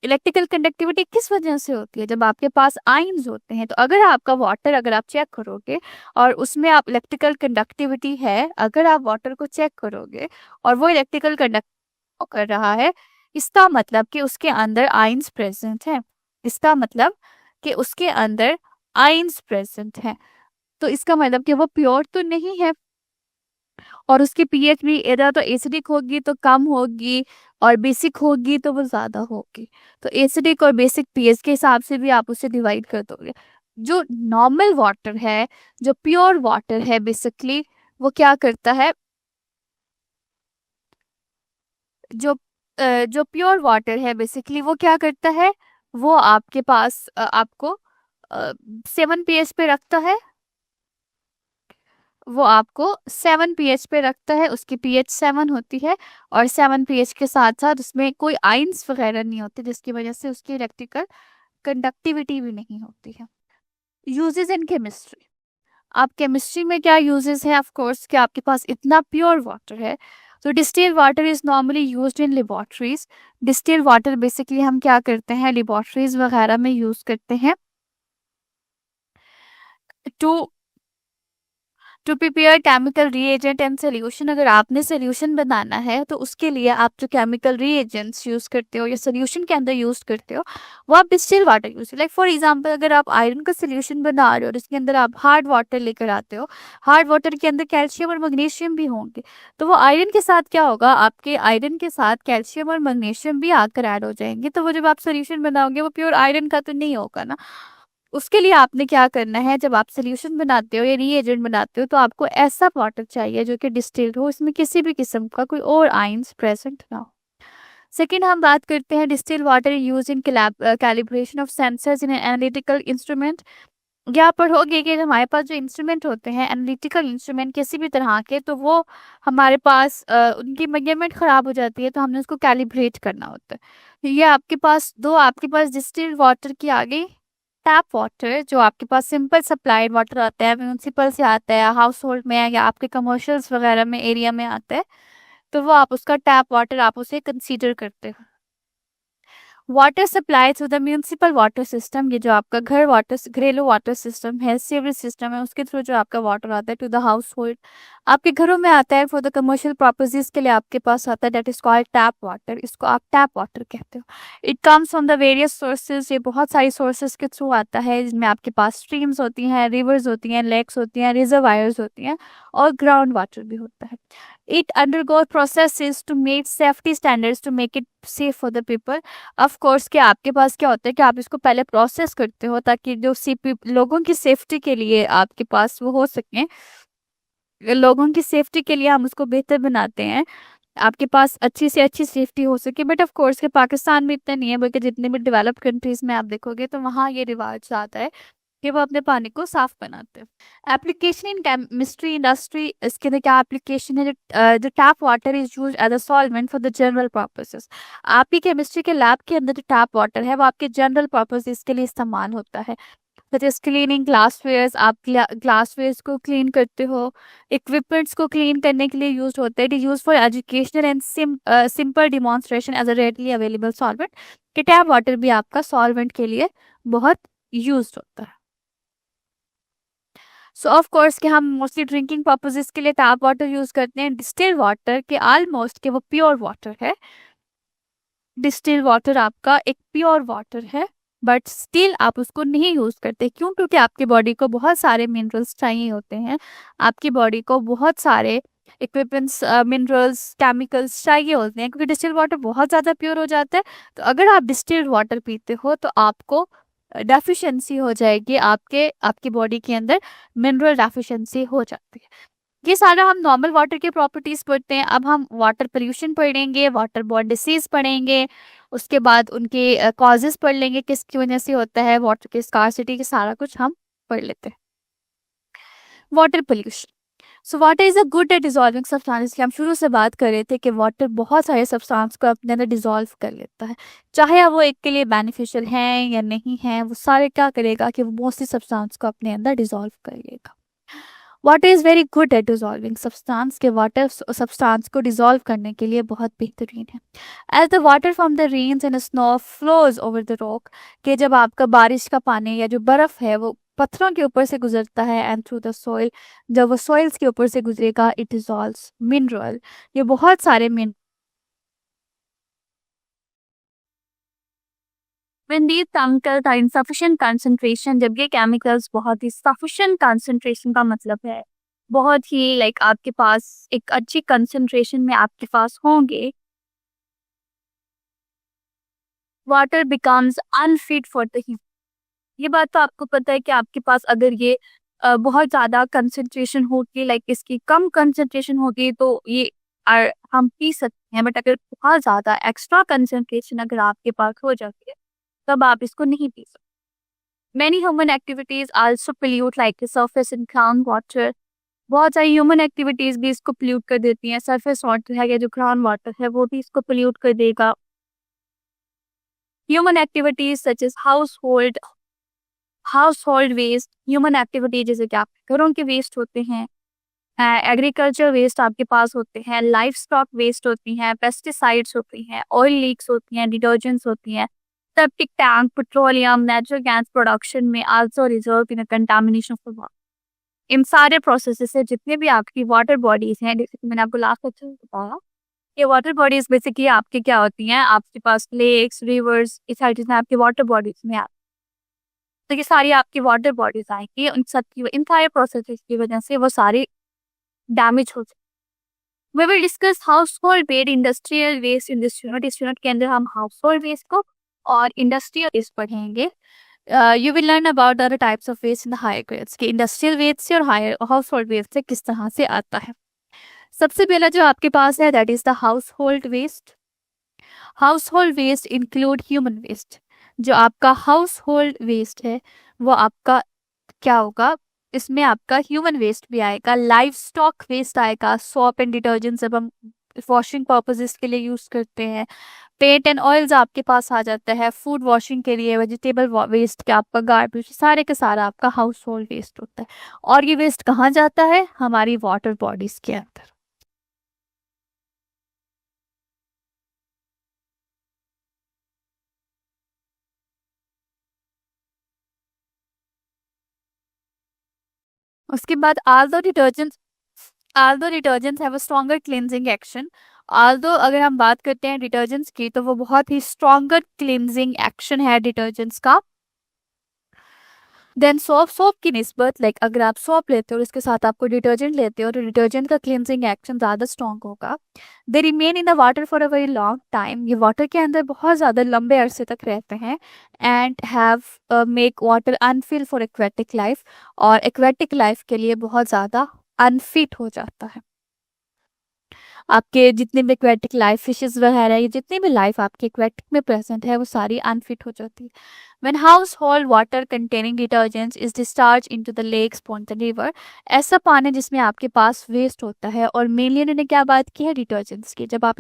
इलेक्ट्रिकल कंडक्टिविटी किस वजह से होती है, जब आपके पास आयंस होते हैं, तो अगर आपका वाटर, अगर आप चेक करोगे और उसमें आप इलेक्ट्रिकल कंडक्टिविटी है, अगर आप वाटर को चेक करोगे और वो इलेक्ट्रिकल कंडक्ट कर रहा है, इसका मतलब कि उसके अंदर आयंस प्रेजेंट है, इसका मतलब कि उसके अंदर आयंस प्रेजेंट है, तो इसका मतलब कि वो प्योर तो नहीं है, और उसकी पीएच भी इधर तो एसिडिक होगी तो कम होगी, और बेसिक होगी तो वो ज़्यादा होगी। तो एसिडिक और बेसिक पीएच के हिसाब से भी आप उसे डिवाइड कर दोगे। जो नॉर्मल वाटर है, जो प्योर वाटर है, बेसिकली वो क्या करता है, जो जो प्योर वाटर है बेसिकली वो क्या करता है, वो आपके पास आपको 7 pH पे रखता है, वो आपको 7 pH पे रखता है, उसकी pH 7 होती है, और 7 pH के साथ साथ उसमें कोई आयंस वगैरह नहीं होते, जिसकी वजह से उसकी इलेक्ट्रिकल कंडक्टिविटी भी नहीं होती है। यूजेस इन केमिस्ट्री, आप केमिस्ट्री में क्या यूजेस हैं, ऑफ कोर्स कि आपके पास इतना प्योर वाटर है, तो distil water is normally used in laboratories. Distil water basically हम क्या करते हैं, लेबोरेटरीज वगैरह में यूज करते हैं to to prepare chemical reagent and solution, अगर आपने सोल्यूशन बनाना है तो उसके लिए आप जो केमिकल रिएजेंट्स यूज करते हो या सोल्यूशन के अंदर यूज करते हो वो आप distil water use, like for example अगर आप आयरन का सोल्यूशन बना रहे हो और इसके अंदर आप हार्ड वाटर लेकर आते हो, हार्ड वाटर के अंदर कैल्शियम और मैग्नीशियम भी होंगे, तो वो आयरन के साथ क्या होगा, आपके आयरन के साथ कैल्शियम और मैग्नीशियम भी आकर ऐड हो जाएंगे, तो वो जब आप सोल्यूशन बनाओगे वो प्योर आयरन का तो नहीं होगा ना। उसके लिए आपने क्या करना है, जब आप सोल्यूशन बनाते हो या रीएजेंट बनाते हो तो आपको ऐसा वाटर चाहिए जो कि डिस्टिल्ड हो, इसमें किसी भी किस्म का कोई और आयंस प्रेजेंट ना हो। सेकेंड हम बात करते हैं distilled water use in calibration of sensors in analytical instrument. यहाँ पर होगी कि हमारे पास जो इंस्ट्रूमेंट होते हैं एनालिटिकल इंस्ट्रूमेंट किसी भी तरह के, तो वो हमारे पास उनकी मेजरमेंट खराब हो जाती है तो हमने उसको कैलिब्रेट करना होता है। ये आपके पास डिस्टिल्ड वाटर की आ गई टैप वाटर, जो आपके पास सिंपल सप्लाइड वाटर आता है, म्यूनसिपल से आता है, हाउस होल्ड में या आपके कमर्शियल्स वगैरह में एरिया में आता है, तो वो आप उसका टैप वाटर आप उसे कंसीडर करते हो। Water supply through the municipal water system, ये जो आपका घरेलू वाटर सिस्टम है, सीवरेज सिस्टम है, उसके थ्रू जो आपका वाटर आता है टू द हाउस होल्ड, आपके घरों में आता है फॉर द कमर्शियल पर्पजेज के लिए आपके पास आता है, that is called tap water, इसको आप टैप वाटर कहते हो। It comes from the various sources, ये बहुत सारी सोर्सेज के थ्रू आता है, जिसमें आपके पास स्ट्रीम्स होती हैं, रिवर्स होती हैं, लेक्स होती हैं, रिजर्वायर्स होती हैं और ग्राउंड वाटर भी होता है। It undergoes processes to meet safety standards to make it safe for the people. Of course कि आपके पास क्या होता है कि आप इसको पहले प्रोसेस करते हो ताकि जो सीपी लोगों की सेफ्टी के लिए आपके पास वो हो सके, लोगों की सेफ्टी के लिए हम उसको बेहतर बनाते हैं, आपके पास अच्छी से अच्छी सेफ्टी हो सके। बट ऑफ कोर्स कि पाकिस्तान में इतना नहीं है, बल्कि जितने भी डेवलप्ड कंट्रीज में आप देखोगे तो वहाँ ये रिवाज आता है कि वो अपने पानी को साफ बनाते हैं। एप्लीकेशन इन केमिस्ट्री इंडस्ट्री, इसके अंदर क्या एप्लीकेशन है, जो tap water is use as a solvent for the general purposes. आपकी केमिस्ट्री के लैब के अंदर जो टैप वाटर है वो आपके जनरल पर्पसेस के लिए इस्तेमाल होता है, जैसे क्लीनिंग ग्लासवेयर्स, आप ग्लासवेयर्स को क्लीन करते हो, इक्विपमेंट्स को क्लीन करने के लिए यूज होते हैं, use for educational and simple demonstration as a readily available solvent, कि टैप वाटर भी आपका सॉल्वेंट के लिए बहुत यूज होता है। सो ऑफ कोर्स कि हम मोस्टली ड्रिंकिंग पर्पजेस के लिए टैप वाटर यूज करते हैं। डिस्टिल वाटर के ऑलमोस्ट कि वो प्योर वाटर है, डिस्टिल वाटर आपका एक प्योर वाटर है, बट स्टिल आप उसको नहीं यूज करते, क्यों? क्योंकि आपकी बॉडी को बहुत सारे मिनरल्स चाहिए होते हैं, आपकी बॉडी को बहुत सारे इक्विपमेंट्स, मिनरल्स, केमिकल्स चाहिए होते हैं, क्योंकि डिस्टिल वाटर बहुत ज़्यादा प्योर हो जाता है। तो अगर आप डिस्टिल्ड वाटर पीते हो तो आपको डेफिशिएंसी हो जाएगी, आपकी बॉडी के अंदर मिनरल डेफिशिएंसी हो जाती है। ये सारा हम नॉर्मल वाटर की प्रॉपर्टीज पढ़ते हैं। अब हम वाटर पोल्यूशन पढ़ेंगे, वाटर बॉर्न डिसीज पढ़ेंगे, उसके बाद उनके कॉजेस पढ़ लेंगे, किसकी वजह से होता है, वाटर की स्कार्सिटी के सारा कुछ हम पढ़ लेते हैं। Water pollution, so water is a good at dissolving substance, की हम शुरू से बात कर रहे थे कि वाटर बहुत सारे सब्सटेंस को अपने अंदर डिजॉल्व कर लेता है, चाहे वो एक के लिए बेनिफिशियल हैं या नहीं है, वो सारे क्या करेगा कि वो मोस्टली सब्सटेंस को अपने अंदर डिजॉल्व कर लेगा। Water is very good at dissolving substance, के वाटर सब्सटेंस को डिजॉल्व करने के लिए बहुत बेहतरीन है। As the water from the rains and snow flows over the rock, कि जब आपका बारिश का पानी या जो बर्फ़ है वो पत्थरों के ऊपर से गुजरता है, एंड थ्रू द सॉइल, जब वो सॉइल्स के ऊपर से गुजरेगा, इट डिजॉल्व्स मिनरल, ये बहुत सारे when these chemicals are in sufficient concentration, जब ये केमिकल्स बहुत ही sufficient concentration का मतलब है बहुत ही लाइक आपके पास एक अच्छी कंसंट्रेशन में आपके पास होंगे, water becomes unfit for the human. ये बात तो आपको पता है कि आपके पास अगर ये बहुत ज़्यादा कंसंट्रेशन होगी, लाइक इसकी कम कंसंट्रेशन होगी तो ये हम पी सकते हैं, बट अगर बहुत ज़्यादा एक्स्ट्रा कंसंट्रेशन अगर आपके पास हो जाती है तब आप इसको नहीं पी सकते। Many human activities also pollute like the surface and ground water. बहुत सारी ह्यूमन एक्टिविटीज भी इसको पोल्यूट कर देती हैं, सरफेस वाटर है या जो ग्राउंड वाटर है वो भी इसको पोल्यूट कर देगा। Human activities such as household waste, human activity जैसे कि आपके घरों के वेस्ट होते हैं, एग्रीकल्चर वेस्ट आपके पास होते हैं, लाइफ स्टॉक वेस्ट होती हैं, पेस्टिसाइड्स होती हैं, ऑयल लीक्स होती हैं, डिटर्जेंट्स होती हैं, septic tank, petroleum, natural gas production में also result in contamination of water. इन सारे प्रोसेसेस से जितने भी आपकी वाटर बॉडीज हैं, जैसे कि मैंने आपको लास्ट लेक्चर में बताया, ये वाटर बॉडीज बेसिकली आपकी क्या होती हैं, आपके पास लेक्स, रिवर्स, ये सारी चीजें आपकी वाटर बॉडीज में आती हैं। तो ये सारी आपकी वाटर बॉडीज आएंगी, उन सब की, इन सारे प्रोसेसेस की वजह से वो सारी डैमेज हो जाए। We will discuss household waste, industrial waste in this unit. इस यूनिट के अंदर हम हाउस वेस्ट को और इंडस्ट्रियल वेस्ट पढ़ेंगे। You will learn about the types of waste in the higher grades कि इंडस्ट्रियल वेस्ट से और हायर हाउस होल्ड वेस्ट से किस तरह से आता है। सबसे पहला जो आपके पास है that is the household waste. Household waste include human waste. जो आपका हाउस होल्ड वेस्ट है वो आपका क्या होगा, इसमें आपका ह्यूमन वेस्ट भी आएगा, लाइव स्टॉक वेस्ट आएगा, सोप एंड डिटर्जेंट जब हम वॉशिंग पर्पसेस के लिए यूज करते हैं, पेंट एंड ऑयल्स आपके पास आ जाता है, फूड वॉशिंग के लिए, वेजिटेबल वेस्ट का आपका गार्बेज, सारे का सारा आपका हाउस होल्ड वेस्ट होता है। और ये वेस्ट कहाँ जाता है, हमारी वाटर बॉडीज के अंदर। उसके बाद although detergents have a stronger cleansing action, although अगर हम बात करते हैं डिटर्जेंट्स की तो वो बहुत ही स्ट्रॉन्गर क्लिनजिंग एक्शन है डिटर्जेंट्स का देन सोप की निस्बत। लाइक अगर आप सोप लेते हो और उसके साथ आपको डिटर्जेंट लेते हो तो डिटर्जेंट का क्लिनजिंग एक्शन ज़्यादा स्ट्रॉन्ग होगा। They remain in the water for a very long time, ये वाटर के अंदर बहुत ज़्यादा लंबे अरसे तक रहते हैं। And have make water unfit for aquatic life, और एक्वेटिक लाइफ के लिए बहुत ज़्यादा अनफिट हो जाता है। आपके जितने भी एक्वेटिक लाइफ फिशेस वगैरह, ये जितनी भी लाइफ आपके एक्वेटिक में प्रेजेंट है वो सारी अनफिट हो जाती है। When household water containing detergents is discharged into the lakes, ponds and river, ऐसा पानी जिसमें आपके पास वेस्ट होता है, और मेनली इन्होंने क्या बात की है डिटर्जेंट्स की, जब आप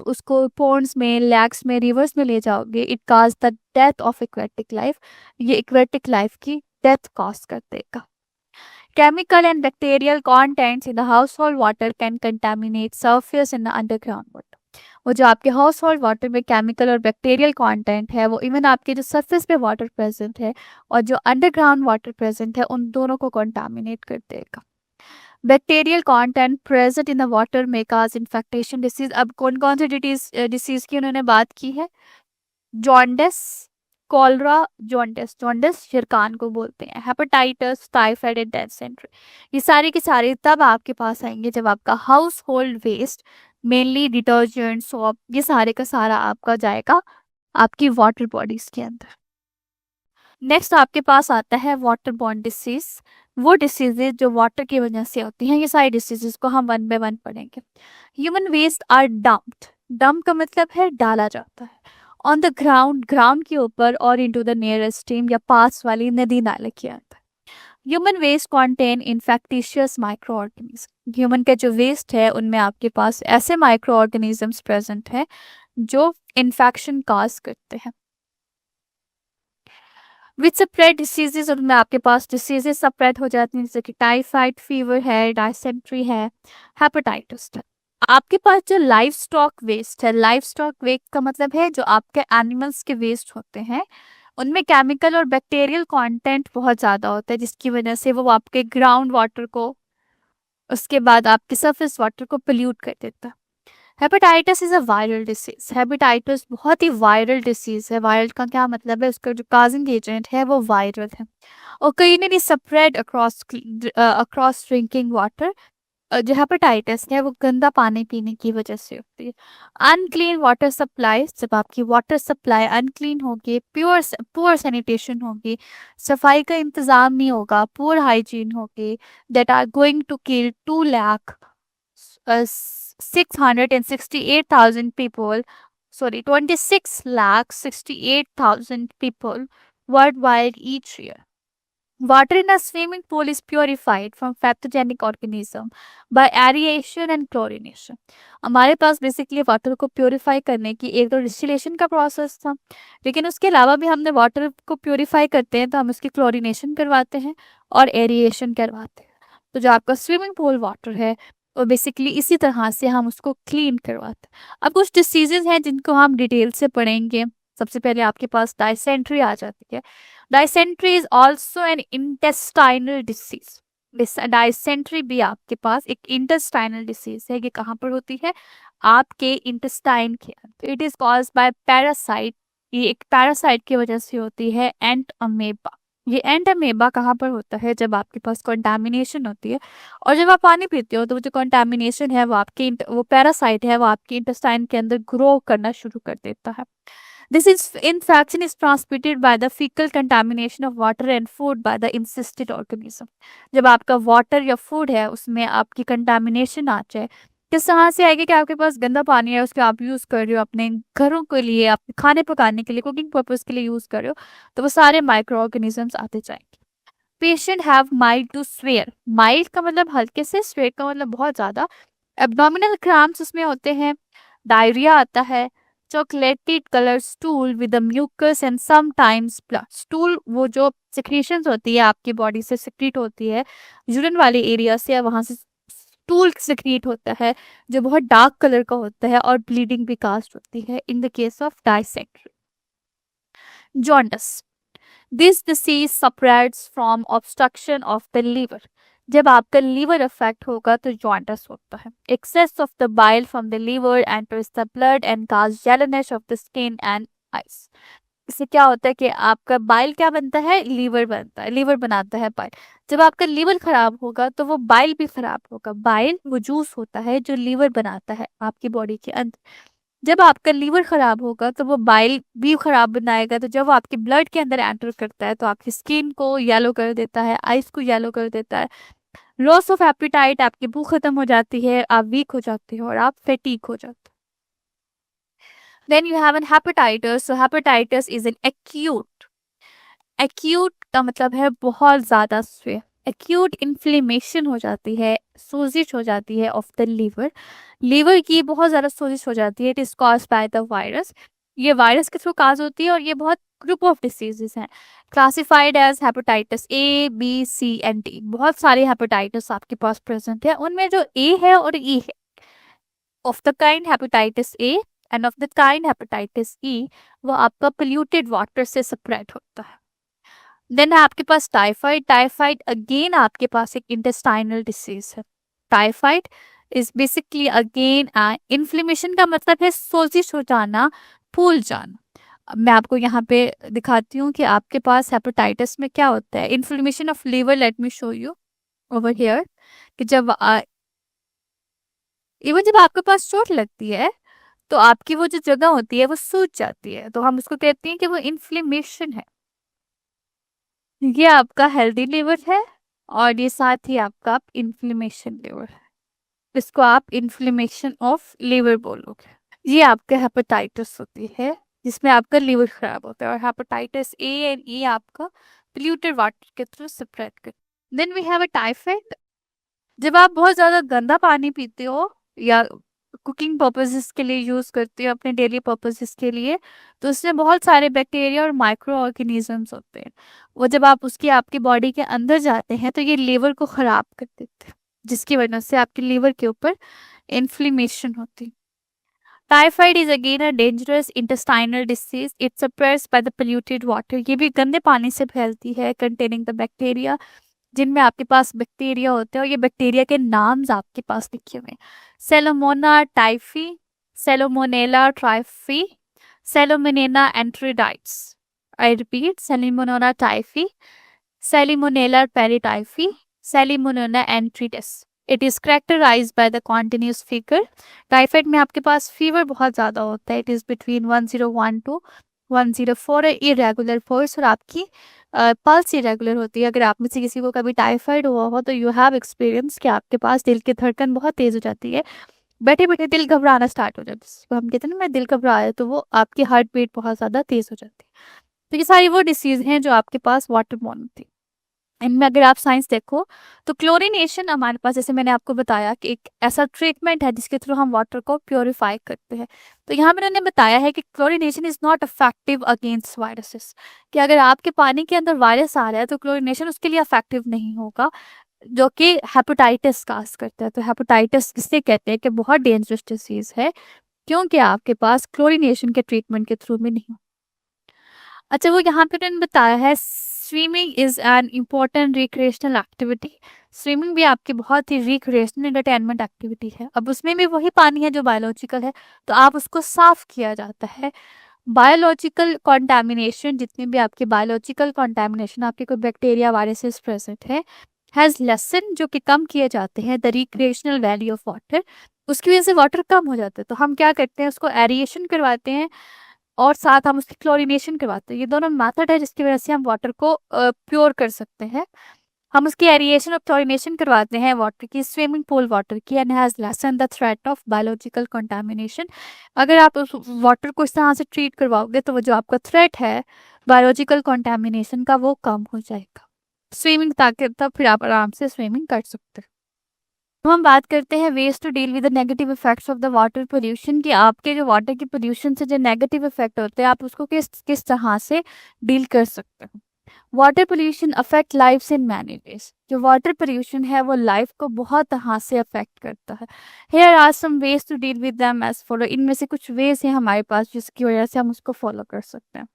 उसको पॉन्ड्स में, लैक्स में, रिवर्स में ले जाओगे, it cause the death of aquatic life, ये एक्वेटिक लाइफ की डेथ कॉज कर देगा। Chemical and bacterial contents in the household water can contaminate surface and the underground water. वो जो आपके हाउस होल्ड वाटर में केमिकल और बैक्टीरियल कंटेंट है वो इवन आपके जो सरफेस पे वाटर प्रेजेंट है और जो अंडरग्राउंड वाटर प्रेजेंट है उन दोनों को कंटामिनेट कर देगा। Bacterial content present in the water में काज इन्फेक्टेशन डिसीज। अब कौन कौन से डिसीज की उन्होंने बात की है, जॉन्डिस, कॉलरा, जॉन्डिस, जॉन्डिस शिरकान को बोलते हैं, हेपेटाइटिस, टाइफाइड एंड डिसेंट्री, ये सारे के सारे तब आपके पास आएंगे जब आपका household waste mainly detergent, soap, ये सारे का सारा आपका जाएगा आपकी वाटर बॉडीज के अंदर। नेक्स्ट आपके पास आता है वाटर बॉर्न डिसीज, वो डिसीजेज जो वाटर की वजह से होती हैं। ये सारी डिसीजेस को हम वन बाय वन पढ़ेंगे। Human waste are dumped, dump का मतलब है डाला जाता है, ऑन द ग्राउंड, ग्राउंड के ऊपर, और इनटू द नियरेस्ट स्ट्रीम या पास वाली नदी नाले के अंदर। Human waste contain infectious micro organism, human के जो वेस्ट है उनमें आपके पास ऐसे माइक्रो ऑर्गेनिजम्स प्रेजेंट है जो इन्फेक्शन काज करते हैं। विच स्प्रेड डिसीजेज, उनमें आपके पास डिसीजेज स्प्रेड हो जाती हैं जैसे कि टाइफाइड फीवर है, डायसेंट्री है, हेपेटाइटिस है। आपके पास जो लाइफ स्टॉक वेस्ट है, लाइफ स्टॉक वेस्ट का मतलब है जो आपके एनिमल्स के वेस्ट होते हैं उनमें केमिकल और बैक्टीरियल कंटेंट बहुत ज़्यादा होता है जिसकी वजह से वो आपके ग्राउंड वाटर को, उसके बाद आपके सरफेस वाटर को पोल्यूट कर देता है। Hepatitis is a viral disease, hepatitis बहुत ही वायरल डिसीज है। वायरल का क्या मतलब है, उसका जो काजिंग एजेंट है वो वायरल है और कई स्प्रेड अक्रॉस ड्रिंकिंग वाटर। जो हेपेटाइटिस है वो गंदा पानी पीने की वजह से होती है। अनक्लीन वाटर सप्लाई, जब आपकी वाटर सप्लाई अनक्लीन होगी, पुअर सैनिटेशन होगी, सफाई का इंतजाम नहीं होगा, पुअर हाइजीन होगी, that are going to kill 2,668,000 people, sorry, 26,68,000 people worldwide each year. Water in a swimming pool is purified from pathogenic organism by aeration and chlorination. हमारे पास basically water को purify करने की एक तो डिस्टिलेशन का process था, लेकिन उसके अलावा भी हमने वाटर को प्योरीफाई करते हैं तो हम उसकी क्लोरिनेशन करवाते हैं और एरिएशन करवाते हैं। तो जो आपका स्विमिंग पूल वाटर है वो बेसिकली इसी तरह से हम उसको क्लीन करवाते हैं। अब कुछ डिसीजेज हैं जिनको हम डिटेल से पढ़ेंगे। सबसे पहले आपके पास डायसेंट्री आ जाती है। Dysentery is also an intestinal disease. Dysentery भी आपके पास एक इंटेस्टाइनल डिसीज है। ये कहाँ पर होती है? आपके इंटेस्टाइन के अंदर। It is caused bye parasite. ये एक पैरासाइट की वजह से होती है, एंट अमेबा। ये एंट अमेबा कहाँ पर होता है? जब आपके पास कंटामिनेशन होती है, और जब आप पानी पीते हो तो वो जो कंटामिनेशन है वो आपके वो पैरासाइट है वो आपके इंटेस्टाइन के अंदर ग्रो करना शुरू कर देता है। This infection is transmitted by the fecal contamination of water and food by the infested organism. जब आपका वाटर या फूड है उसमें आपकी कंटामिनेशन आ जाए, किस तरह से आएगी कि आपके पास गंदा पानी है, उसके आप यूज कर रहे हो अपने घरों के लिए, अपने खाने पकाने के लिए, कुकिंग पर्पज के लिए यूज कर रहे हो, तो वो सारे माइक्रो ऑर्गेनिजम्स आते जाएंगे। Patient have mild to severe. Mild का मतलब हल्के से, स्वेयर का मतलब बहुत ज्यादा। एब्डोमिनल क्रैम्प्स उसमें होते हैं, डायरिया आता है, chocolated colour stool with the mucus and sometimes blood. Stool वो जो सिक्रीशंस होती है आपकी बॉडी से सिक्रीट होती है यूरिन वाले एरिया से, या वहां से स्टूल सिक्रीट होता है जो बहुत डार्क कलर का होता है, और ब्लीडिंग भी कास्ट होती है in the case of dysentery. Jaundice. This disease spreads from obstruction of the liver. जब आपका लीवर अफेक्ट होगा तो जॉन्डिस होता है। Excess of the bile from the liver enters the blood and cause yellowness of the skin and eyes. इससे क्या होता है कि आपका बाइल क्या बनता है? लीवर बनता है, लीवर बनाता है बाइल। जब आपका लीवर खराब होगा तो वो बाइल भी खराब होगा। बाइल वो जूस होता है जो लीवर बनाता है आपकी बॉडी के अंदर। जब आपका लीवर खराब होगा तो वो बाइल भी खराब बनाएगा, तो जब वो आपके ब्लड के अंदर एंटर करता है तो आपकी स्किन को येलो कर देता है, आइस को येलो कर देता है। लॉस ऑफ एपिटाइट, आपकी भूख खत्म हो जाती है, आप वीक हो जाते हो और आप फैटीक हो जाते हो। Then you have an hepatitis. So hepatitis is an acute. Acute का मतलब है बहुत ज्यादा स्वे। एक्यूट इन्फ्लेमेशन हो जाती है, सोजिश हो जाती है ऑफ द लीवर। लीवर की बहुत ज्यादा सोजिश हो जाती है। It is caused by the virus. ये वायरस के थ्रू काज होती है, और ये बहुत ग्रुप ऑफ डिसीजेस हैं classified as hepatitis A B C and D. बहुत सारे हेपेटाइटिस आपके पास प्रेजेंट है, उनमें जो ए है और ई है, of the kind hepatitis A end of the kind hepatitis E, वो आपका पोल्यूटेड वाटर से स्प्रेड होता है। देन है आपके पास टाइफाइड। टाइफाइड अगेन आपके पास एक इंटेस्टाइनल डिसीज है। Typhoid is basically again inflammation का मतलब है सोजिश हो जाना, फूल जाना। अब मैं आपको यहाँ पे दिखाती हूँ कि आपके पास हेपेटाइटिस में क्या होता है। Inflammation of liver, let me show you over here, कि जब इवन जब आपके पास चोट लगती है तो आपकी वो जो जगह होती है वो सूज जाती है, तो हम उसको कहते हैं कि वो इन्फ्लेमेशन है। ये आपका हेल्दी लिवर है, और ये साथ ही आपका इन्फ्लेमेशन लिवर है। इसको आप इन्फ्लेमेशन ऑफ लिवर बोलोगे। ये आपका हेपेटाइटिस होती है जिसमें आपका लिवर खराब होता है, और हेपेटाइटिस ए एंड ई आपका पोल्यूटेड वाटर के थ्रू स्प्रेड कर। Then we have a typhoid. जब आप बहुत ज्यादा गंदा पानी पीते हो या कुकिंग पर्पसेस के लिए यूज करते हो, अपने डेली पर्पसेस के लिए, तो उसमें बहुत सारे बैक्टीरिया और माइक्रो ऑर्गेनिजम्स होते हैं। वो जब आप उसकी आपकी बॉडी के अंदर जाते हैं तो ये लीवर को खराब कर देते हैं, जिसकी वजह से आपके लीवर के ऊपर इन्फ्लेमेशन होती है। Typhoid is again a dangerous intestinal disease. It's spreads by the polluted water. ये भी गंदे पानी से फैलती है, कंटेनिंग द बैक्टीरिया, जिनमें आपके पास बैक्टीरिया होते हैं, और ये बैक्टीरिया के नाम्स आपके पास लिखे हुए हैं। Salmonella typhi, salmonella paratyphi, salmonella enteritidis. I repeat, salmonella typhi, salmonella paratyphi, salmonella enteritidis. It is characterised by the continuous fever. Typhoid में आपके पास फीवर बहुत ज्यादा होता है। It is between 101 to 104, irregular pulse, और आपकी पल्स इरेगुलर होती है। अगर आप में से किसी को कभी टाइफाइड हुआ हो तो यू हैव एक्सपीरियंस कि आपके पास दिल की धड़कन बहुत तेज हो जाती है, बैठे बैठे दिल घबराना स्टार्ट हो जाता है, जिसको हम कहते हैं ना मैं दिल घबरा है, तो वो आपकी हार्ट बीट बहुत ज़्यादा तेज हो जाती है। तो ये सारी वो डिसीज हैं जो आपके पास वाटर बॉर्न होती है। इनमें अगर आप साइंस देखो तो क्लोरिनेशन हमारे पास, जैसे मैंने आपको बताया, कि एक ऐसा ट्रीटमेंट है जिसके थ्रू हम वाटर को प्योरीफाई करते हैं। तो यहाँ पर उन्होंने बताया है कि chlorination is not effective against viruses, कि अगर आपके पानी के अंदर वायरस आ रहा है तो क्लोरिनेशन उसके लिए इफेक्टिव नहीं होगा, जो कि हेपेटाइटिस काज करता है। तो हेपेटाइटिस किससे कहते हैं कि बहुत डेंजरस डिसीज है, क्योंकि आपके पास क्लोरिनेशन के ट्रीटमेंट के थ्रू में नहीं। अच्छा, वो यहाँ पे उन्होंने बताया है swimming is an important recreational activity. Swimming भी आपकी बहुत ही रिक्रिएशनल एंटरटेनमेंट एक्टिविटी है। अब उसमें भी वही पानी है जो बायोलॉजिकल है, तो आप उसको साफ किया जाता है। बायोलॉजिकल कॉन्टैमिनेशन, जितनी भी आपकी बायोलॉजिकल कॉन्टैमिनेशन, आपके कोई बैक्टीरिया वायरसेस प्रेजेंट है, हैज लेसन, जो कि कम किए जाते हैं the recreational value of water. उसकी वजह से वाटर कम हो जाता है, तो हम क्या करते हैं, उसको एरिएशन करवाते हैं और साथ हम उसकी क्लोरिनेशन करवाते हैं। ये दोनों मेथड है जिसकी वजह से हम वाटर को प्योर कर सकते हैं। हम उसकी एरिएशन और क्लोरिनेशन करवाते हैं वाटर की, स्विमिंग पूल वाटर की, and has lesson the threat of biological contamination. अगर आप उस वाटर को इस तरह से ट्रीट करवाओगे तो वो जो आपका थ्रेट है बायोलॉजिकल कंटामिनेशन का, वो कम हो जाएगा। स्विमिंग, ताकि तब फिर आप आराम से स्विमिंग कर सकते हैं। तो हम बात करते हैं ways to deal with the negative effects of the water pollution, कि आपके जो वाटर की पोल्यूशन से जो नेगेटिव इफेक्ट होते हैं, आप उसको किस किस तरह से डील कर सकते हैं। Water pollution affect life in many ways. जो वाटर पोल्यूशन है वो लाइफ को बहुत तरह से अफेक्ट करता है। Here are some ways to deal with them as follow. इनमें से कुछ वेज हैं हमारे पास जिसकी वजह से हम उसको फॉलो कर सकते हैं।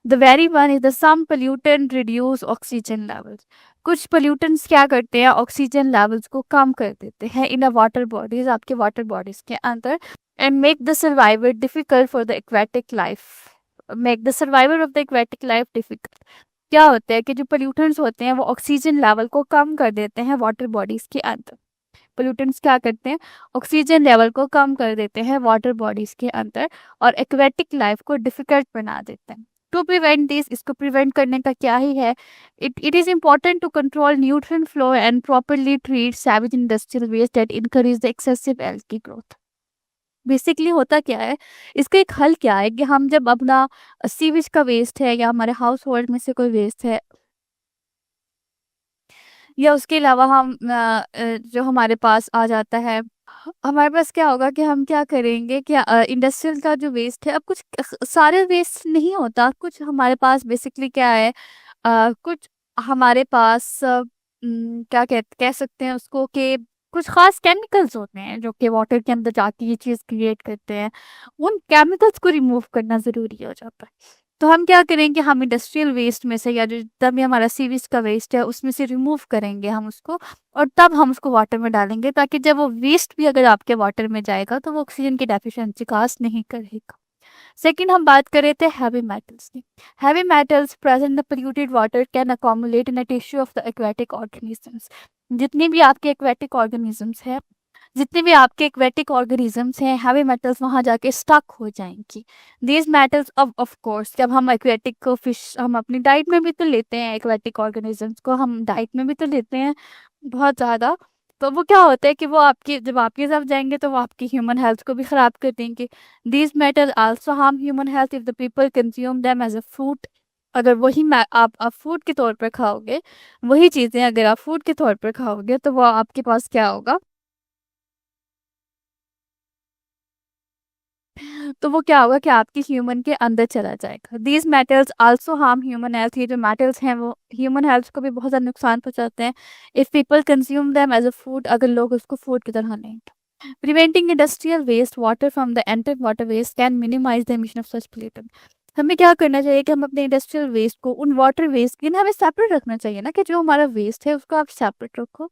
The very one is the some pollutant reduce oxygen levels. कुछ पोल्यूटेंट्स क्या करते हैं, ऑक्सीजन लेवल्स को कम कर देते हैं इन अ वाटर बॉडीज, आपके वाटर बॉडीज के अंदर, and make the survival difficult for the aquatic life. Make the survival of the aquatic life difficult. क्या होता है कि जो पोल्यूटेंट्स होते हैं वो ऑक्सीजन लेवल को कम कर देते हैं वाटर बॉडीज के अंदर। पोल्यूटेंट्स क्या करते हैं, ऑक्सीजन लेवल को कम कर देते हैं वाटर बॉडीज के अंदर और एक्वेटिक लाइफ को डिफिकल्ट बना देते हैं। टू प्रिवेंट दिस, इसको प्रिवेंट करने का क्या ही है, it is important to control nutrient flow and properly treat sewage industrial waste that encourage the excessive algae growth. Basically होता क्या है, इसका एक हल क्या है कि हम जब अपना सीवेज का वेस्ट है या हमारे हाउस होल्ड में से कोई वेस्ट है, या उसके अलावा हम जो हमारे पास आ जाता है, हमारे पास क्या होगा कि हम क्या करेंगे कि इंडस्ट्रियल का जो वेस्ट है, अब कुछ सारे वेस्ट नहीं होता, कुछ हमारे पास बेसिकली क्या है, कुछ हमारे पास क्या कह सकते हैं उसको, कि कुछ खास केमिकल्स होते हैं जो कि वाटर के अंदर जाके ये चीज़ क्रिएट करते हैं। उन केमिकल्स को रिमूव करना ज़रूरी हो जाता है। तो हम क्या करेंगे, हम इंडस्ट्रियल वेस्ट में से या जो जितना भी हमारा सीवेज का वेस्ट है उसमें से रिमूव करेंगे हम उसको, और तब हम उसको वाटर में डालेंगे, ताकि जब वो वेस्ट भी अगर आपके वाटर में जाएगा तो वो ऑक्सीजन की डेफिशिएंसी काज नहीं करेगा। सेकंड, हम बात कर रहे थे हैवी मेटल्स की। Heavy metals present in the polluted water can accumulate in the tissue of the aquatic organisms. जितने भी आपके एक्वेटिक ऑर्गेनिजम्स है, जितने भी आपके एक्वेटिक ऑर्गेनिजम्स हैं, हैवी मेटल्स वहां जाके स्टक हो जाएंगी। दीज मेटल्स ऑफ कोर्स, जब हम एक्वेटिक को फिश हम अपनी डाइट में भी तो लेते हैं, एक्वेटिक ऑर्गेनिजम्स को हम डाइट में भी तो लेते हैं बहुत ज़्यादा, तो वो क्या होता है कि वो आपकी जब आपके साथ जाएंगे तो वो आपकी ह्यूमन हेल्थ को भी ख़राब कर देंगे। These metal also harm human health if the people consume them as a food. अगर वही आप फूड के तौर पर खाओगे, वही चीज़ें अगर आप फूड के तौर पर खाओगे तो वो आपके पास क्या होगा, तो वो क्या होगा कि आपकी ह्यूमन के अंदर चला जाएगा। These metals also harm human health. ये जो मेटल्स हैं वो ह्यूमन हेल्थ को भी बहुत ज़्यादा नुकसान पहुंचाते हैं। If people consume them as a food, अगर लोग उसको फूड की तरह लें। Preventing industrial waste water from the enter water waste can minimise the emission of such pollutant. हमें क्या करना चाहिए कि हम अपने इंडस्ट्रियल वेस्ट को, उन वाटर वेस्ट की ना, हमें सेपरेट रखना चाहिए ना, कि जो हमारा वेस्ट है उसको आप सेपरेट रखो,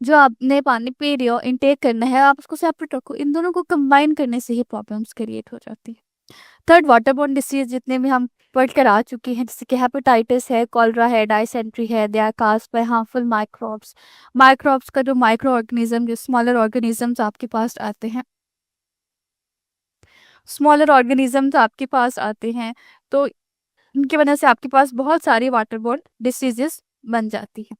जो आपने पानी पी रहे हो इनटेक करना है आप उसको सेपरेट रखो। इन दोनों को कंबाइन करने से ही प्रॉब्लम्स क्रिएट हो जाती है। थर्ड, वाटर बोर्न डिसीज जितने भी हम पढ़ कर आ चुके हैं, जैसे कि हेपेटाइटिस है, कॉलरा है, डायसेंट्री है, they are caused by harmful microbes. Microbes का जो माइक्रो ऑर्गेनिज्म, जो स्मॉलर ऑर्गेनिजम्स आपके पास आते हैं, स्मॉलर ऑर्गेनिजम्स आपके पास आते हैं, तो इनकी वजह से आपके पास बहुत सारी वाटर बोर्न डिसीजेस बन जाती है।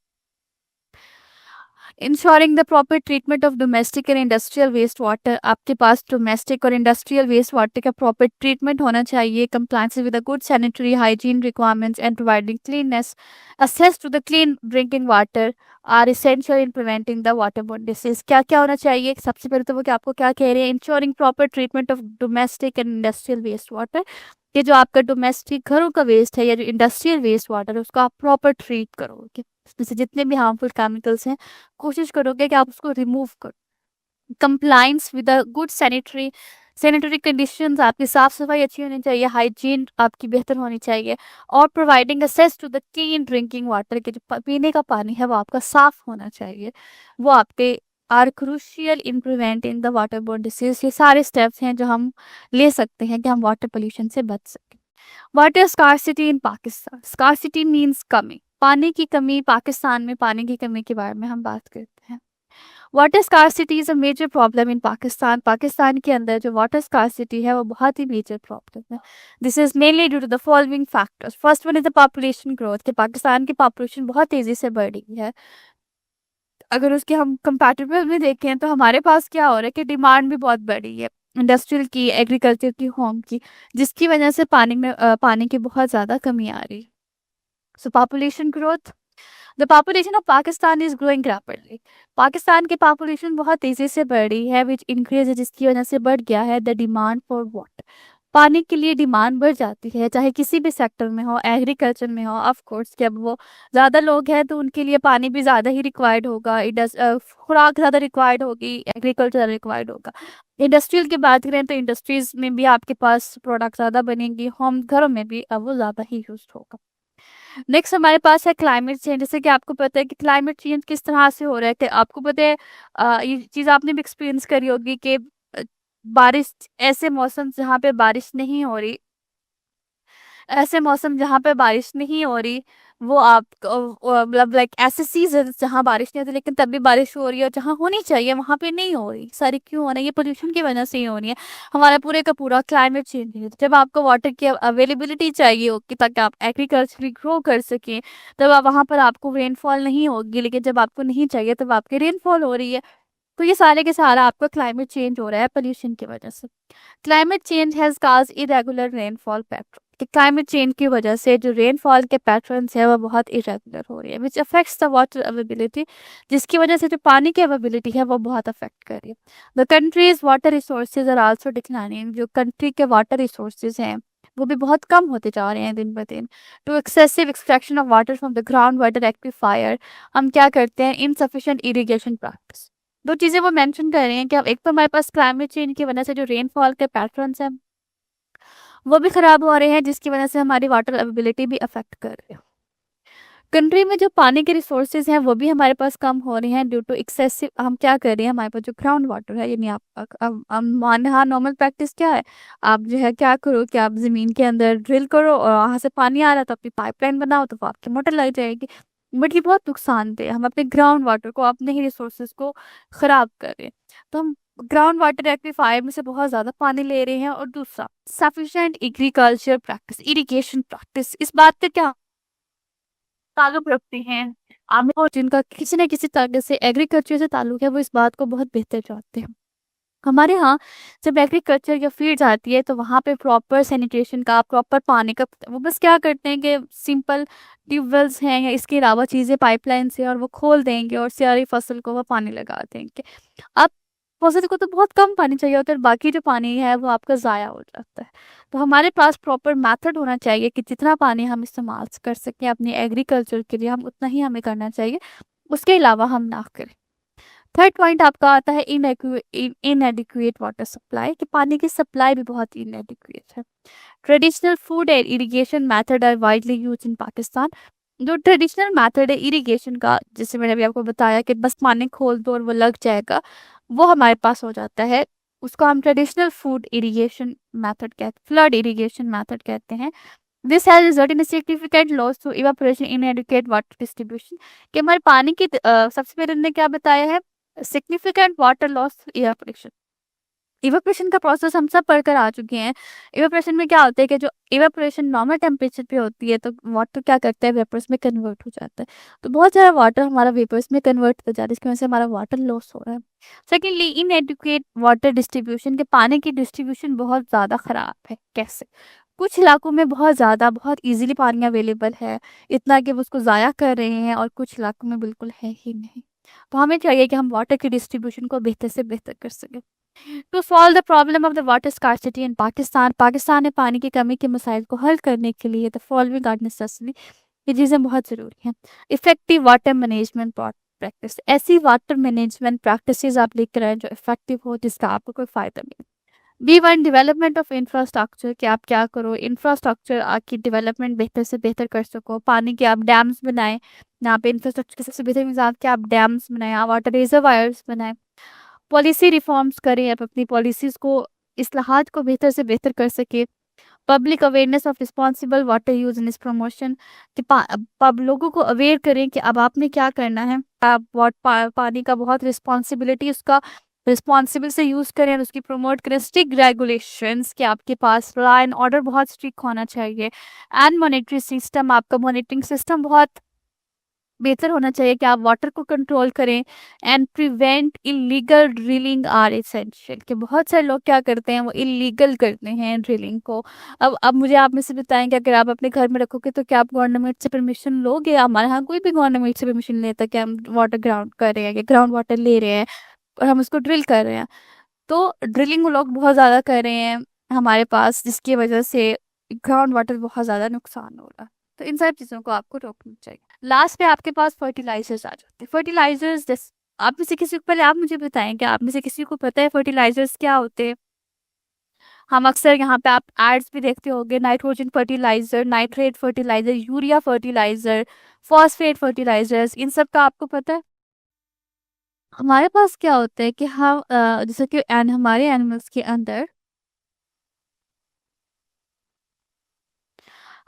Ensuring the proper treatment of domestic and industrial waste water. आपके पास डोमेस्टिक और इंडस्ट्रियल वेस्ट वाटर का प्रॉपर ट्रीटमेंट होना चाहिए, compliance with the good sanitary hygiene requirements and providing cleanness access to the clean drinking water are essential in preventing the water borne disease. क्या क्या होना चाहिए, सबसे पहले तो वो कि आपको क्या कह रहे हैं, ensuring proper treatment of domestic and industrial waste water. ये जो आपका डोमेस्टिक घरों का वेस्ट है या जो इंडस्ट्रियल वेस्ट वाटर है उसको आप प्रॉपर ट्रीट करोगे, उसमें से जितने भी हार्मफुल केमिकल्स हैं कोशिश करोगे कि आप उसको रिमूव करो। Compliance with a good sanitary sanitary conditions, आपकी साफ सफाई अच्छी होनी चाहिए, हाइजीन आपकी बेहतर होनी चाहिए, और providing access to the clean drinking water, के जो पीने का पानी है वो आपका साफ होना चाहिए, वो आपके are crucial in preventing the water borne disease. ये सारे स्टेप्स हैं जो हम ले सकते हैं कि हम वाटर पोल्यूशन से बच सकें। Water scarcity in Pakistan, scarcity means कमी, पानी की कमी। पाकिस्तान में पानी की कमी के बारे में हम बात करते हैं। Water scarcity is a major problem in Pakistan, Pakistan के अंदर जो वाटर स्कार्सिटी है वो बहुत ही मेजर प्रॉब्लम है। This is mainly due to the following factors. First one is the population growth, कि पाकिस्तान की पॉपुलेशन बहुत तेजी से बढ़ रही है। अगर उसके हम कंपैरेटिव में देखें तो हमारे पास क्या हो रहा है कि डिमांड भी बहुत बढ़ी है, इंडस्ट्रियल की, एग्रीकल्चर की, होम की, जिसकी वजह से पानी की बहुत ज़्यादा कमी आ रही है। सो population growth, the population of Pakistan is growing rapidly, Pakistan की पॉपुलेशन बहुत तेज़ी से बढ़ रही है, विच इंक्रीज, जिसकी वजह से बढ़ गया है द डिमांड फॉर वाटर, पानी के लिए डिमांड बढ़ जाती है, चाहे किसी भी सेक्टर में हो, एग्रीकल्चर में हो। ऑफ कोर्स जब वो ज़्यादा लोग हैं तो उनके लिए पानी भी ज़्यादा ही रिक्वायर्ड होगा, खुराक ज़्यादा रिक्वायर्ड होगी, एग्रीकल्चर ज़्यादा रिक्वायर्ड होगा। इंडस्ट्रियल की बात करें तो इंडस्ट्रीज में भी आपके पास प्रोडक्ट ज़्यादा बनेंगी, होम घरों में भी अब वो ज़्यादा ही यूज होगा। नेक्स्ट हमारे पास है क्लाइमेट चेंज। जैसे कि आपको पता है कि क्लाइमेट चेंज किस तरह से हो रहा है, कि आपको पता है ये चीज़ आपने भी एक्सपीरियंस करी होगी कि बारिश, ऐसे मौसम जहाँ पे बारिश नहीं हो रही, ऐसे मौसम जहाँ पे बारिश नहीं हो रही, वो आप मतलब लाइक ऐसे सीजन जहाँ बारिश नहीं होती लेकिन तब भी बारिश हो रही है, और जहाँ होनी चाहिए वहाँ पे नहीं हो रही। सारी क्यों हो रही है? ये पोल्यूशन की वजह से ही हो रही है। हमारा पूरे का पूरा क्लाइमेट चेंज है। जब आपको वाटर की अवेलेबिलिटी चाहिए होगी ताकि आप एग्रीकल्चर ग्रो कर सकें, तब आप वहाँ पर आपको रेनफॉल नहीं होगी, लेकिन जब आपको नहीं चाहिए तब आपकी रेनफॉल हो रही है। तो ये सारे के सारा आपका क्लाइमेट चेंज हो रहा है पोल्यूशन की वजह से। Climate change has cause irregular rainfall pattern, कि क्लाइमेट चेंज की वजह से जो रेनफॉल के पैटर्न्स है वो बहुत इरेगुलर हो रही है, which affects the water availability, जिसकी वजह से जो पानी की अवेलेबिलिटी है वो बहुत अफेक्ट कर रही है। The country's water resources are also declining, जो कंट्री के वाटर रिसोर्सेज हैं वो भी बहुत कम होते जा रहे हैं दिन ब दिन। To excessive extraction of water from the ground water aquifer, हम क्या करते हैं, इनसफिशिएंट इरिगेशन प्रैक्टिस। दो चीज़ें वो मेंशन कर रहे हैं कि अब एक तो हमारे पास क्लाइमेट चेंज की वजह से जो रेनफॉल के पैटर्न्स हैं वो भी खराब हो रहे हैं, जिसकी वजह से हमारी वाटर अवेलेबिलिटी भी अफेक्ट कर रही है। कंट्री में जो पानी के रिसोर्सेज हैं वो भी हमारे पास कम हो रहे हैं ड्यू टू एक्सेसिव, हम क्या कर रहे हैं, हमारे पास जो ग्राउंड वाटर है, यानी आप मान, हाँ, नॉर्मल प्रैक्टिस क्या है, आप जो है क्या करो कि आप ज़मीन के अंदर ड्रिल करो और वहाँ से पानी आ रहा है तो अपनी पाइपलाइन बनाओ तो वो आपकी मोटर लग जाएगी। बट ये बहुत नुकसानदेह है, हम अपने ग्राउंड वाटर को, अपने ही रिसोर्सेज को ख़राब कर रहे हैं। तो हम ग्राउंड वाटर एक्विफायर में से बहुत ज़्यादा पानी ले रहे हैं। और दूसरा, sufficient agriculture practice, irrigation practice, इस बात पे क्या ताल्लुक रखते हैं आमिर, और जिनका किसी न किसी तरह से एग्रीकल्चर से ताल्लुक है वो इस बात को बहुत बेहतर जानते हैं। हमारे यहाँ जब एग्रीकल्चर या फील्ड आती है तो वहाँ पे प्रॉपर सैनिटेशन का, प्रॉपर पानी का, वो बस क्या करते हैं कि सिंपल ट्यूबवेल्स हैं या इसके अलावा चीज़ें पाइपलाइन से, और वो खोल देंगे और सारी फसल को वो पानी लगा देंगे। अब फसल को तो बहुत कम पानी चाहिए होता है, बाकी जो पानी है वो आपका ज़ाया हो जाता है। तो हमारे पास प्रॉपर मेथड होना चाहिए कि जितना पानी हम इस्तेमाल कर सकें अपनी एग्रीकल्चर के लिए, हम उतना ही हमें करना चाहिए, उसके अलावा हम ना करें। थर्ड पॉइंट आपका आता है इनएडिक्वेट वाटर सप्लाई, कि पानी की सप्लाई भी बहुत इनएडिक्वेट है। Traditional food and irrigation method are widely use in Pakistan, जो ट्रेडिशनल मेथड है इरिगेशन का, जैसे मैंने अभी आपको बताया कि बस पानी खोल दो और वो लग जाएगा, वो हमारे पास हो जाता है, उसको हम ट्रेडिशनल फूड इरिगेशन मेथड कहते, फ्लड इरिगेशन मेथड कहते हैं। This has result in significant loss to evaporation inadequate water distribution, कि हमारे पानी की सबसे पहले ने क्या बताया है, significant water loss evaporation. Evaporation का प्रोसेस हम सब पढ़कर आ चुके हैं। इवेपोरेशन में क्या होता है कि जो इवेपोरेशन नॉर्मल टेम्परेचर पे होती है तो वाटर क्या करता है, वेपर्स में कन्वर्ट हो जाता है। तो बहुत सारा वाटर हमारा वेपर्स में कन्वर्ट हो जाता है, इसकी वजह से हमारा वाटर लॉस हो रहा है। सेकेंडली, इनएडिक्वेट वाटर डिस्ट्रीब्यूशन, के पानी की डिस्ट्रीब्यूशन बहुत ज़्यादा ख़राब है। कैसे? कुछ इलाकों में बहुत ज़्यादा, बहुत ईजिली पानी अवेलेबल है, इतना कि वो उसको ज़ाया कर रहे हैं, और कुछ इलाकों में बिल्कुल है ही नहीं। तो हमें चाहिए कि हम वाटर की डिस्ट्रीब्यूशन को बेहतर से बेहतर कर सकें। To solve the problem of the water scarcity in Pakistan, Pakistan में पानी की कमी के मसाइल को हल करने के लिए द फॉलोइंग आर नेसेसरी, ये चीज़ें बहुत ज़रूरी हैं। इफेक्टिव वाटर मैनेजमेंट प्रैक्टिस, ऐसी वाटर मैनेजमेंट प्रैक्टिसेस आप लेकर आए जो इफेक्टिव हो, जिसका आपको कोई फ़ायदा मिले। B1 डेवलपमेंट ऑफ इंफ्रास्ट्रक्चर, कि आप क्या करो, इंफ्रास्ट्रक्चर आपकी डेवलपमेंट बेहतर से बेहतर कर सको, पानी के आप डैम्स बनाएं, यहाँ पे इंफ्रास्ट्रक्चर के सबसे बेहतर मिसाल के आप डैम्स बनाएं, आप वाटर रिजर्वायर्स बनाएं। पॉलिसी रिफॉर्म्स करें, आप अपनी पॉलिसीज को, इस्लाहात को बेहतर से बेहतर कर सके। Public awareness of responsible water use in इस प्रमोशन, कि पब लोगों को अवेयर करें कि अब आपने क्या करना है, आप पानी का बहुत रिस्पॉन्सिबिलिटी, उसका रिस्पॉन्सिबल से यूज करें और उसकी प्रमोट करें। स्ट्रिक्ट रेगुलेशंस, कि आपके पास लॉ एंड ऑर्डर बहुत स्ट्रिक्ट होना चाहिए। एंड मॉनिटरी सिस्टम, आपका मॉनिटरिंग सिस्टम बहुत बेहतर होना चाहिए कि आप वाटर को कंट्रोल करें। And prevent illegal drilling are essential, कि बहुत सारे लोग क्या करते हैं, वो इलीगल करते हैं ड्रिलिंग को। अब मुझे आप में से बताएं कि अगर आप अपने घर में रखोगे तो क्या आप गवर्नमेंट से परमिशन लोगे? हमारे यहाँ कोई भी गवर्नमेंट से परमिशन लेता है कि हम वाटर ग्राउंड कर रहे हैं, कि ग्राउंड वाटर ले रहे हैं और हम उसको ड्रिल कर रहे हैं। तो ड्रिलिंग लोग बहुत ज़्यादा कर रहे हैं हमारे पास, जिसकी वजह से ग्राउंड वाटर बहुत ज़्यादा नुकसान हो रहा है। तो इन सब चीज़ों को आपको रोकना चाहिए। लास्ट पे आपके पास फर्टिलाइजर्स आ जाते हैं। फर्टिलाइजर्स जैसे, आप में से किसी को, पहले आप मुझे बताएं कि आप में से किसी को पता है फर्टिलाइजर्स क्या होते हैं? हम अक्सर यहाँ पे आप एड्स भी देखते होंगे, nitrogen fertiliser, nitrate fertiliser, urea fertiliser, phosphate fertilisers, इन सब का आपको पता है? हमारे पास क्या होता है कि हम जैसे कि हमारे एनिमल्स के अंदर,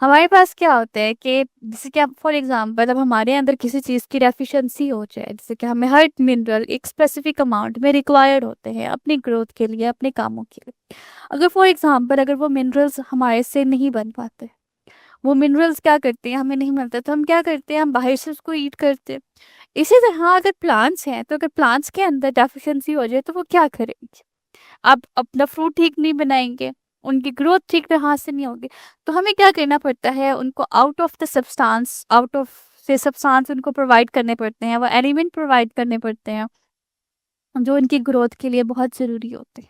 हमारे पास क्या होता है कि जैसे कि आप फॉर एग्जांपल, अब हमारे अंदर किसी चीज़ की डेफिशिएंसी हो जाए, जैसे कि हमें हर मिनरल एक स्पेसिफिक अमाउंट में रिक्वायर्ड होते हैं अपनी ग्रोथ के लिए, अपने कामों के लिए। अगर फॉर एग्जांपल अगर वो मिनरल्स हमारे से नहीं बन पाते, वो मिनरल्स क्या करते हैं, हमें नहीं मिलता, तो हम क्या करते हैं, हम बाहर से उसको ईट करते हैं। इसी तरह अगर प्लांट्स हैं, तो अगर प्लांट्स के अंदर डेफिशिएंसी हो जाए तो वो क्या करेंगे? आप अपना फ्रूट ठीक नहीं बनाएंगे, उनकी ग्रोथ ठीक तरह से नहीं होगी। तो हमें क्या करना पड़ता है, उनको out of the substance, out of से सब्सटेंस उनको प्रोवाइड करने पड़ते हैं, वो एलिमेंट प्रोवाइड करने पड़ते हैं जो उनकी ग्रोथ के लिए बहुत ज़रूरी होते हैं।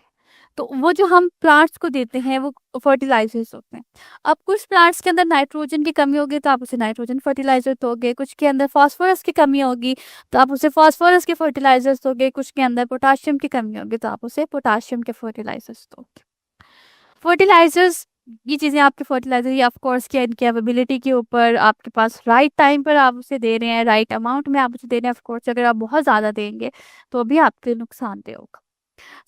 तो वो जो हम प्लांट्स को देते हैं वो फर्टिलाइजर्स होते हैं। अब कुछ प्लांट्स के अंदर नाइट्रोजन की कमी होगी तो आप उसे नाइट्रोजन फर्टिलाइजर दोगे, कुछ के अंदर फास्फोरस की कमी होगी तो आप उसे फास्फोरस के फर्टिलाइजर्स दोगे, कुछ के अंदर पोटाशियम की कमी होगी तो आप उसे पोटाशियम के फर्टिलाइजर्स दोगे। फर्टिलाइजर्स, ये चीज़ें आपके फर्टिलाइजर, ये ऑफ कोर्स की इनकी अवेबिलिटी के ऊपर, आपके पास राइट टाइम पर आप उसे दे रहे हैं, राइट अमाउंट में आप उसे दे रहे हैं। ऑफ कोर्स अगर आप बहुत ज़्यादा देंगे तो भी आपके नुकसानदेह होगा।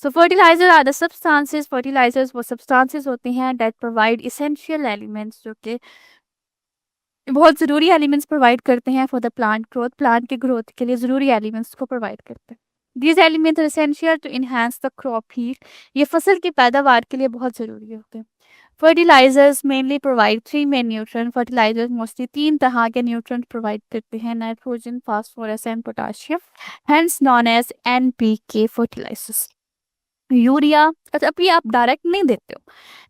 So fertilizer are the substances, fertilizers वो substances होते हैं that provide essential elements, जो कि बहुत ज़रूरी एलिमेंट्स प्रोवाइड करते हैं for the plant growth, plant के ग्रोथ के लिए ज़रूरी एलिमेंट्स को प्रोवाइड करते हैं। These elements are essential to enhance the crop yield, ये फसल की पैदावार के लिए बहुत ज़रूरी होते हैं। Fertilisers mainly provide three main nutrient, fertilisers mostly तीन तरह के न्यूट्रिएंट प्रोवाइड करते हैं, nitrogen, phosphorus and potassium, hence known as NPK fertilisers. Urea, अच्छा अभी आप डायरेक्ट नहीं देते हो,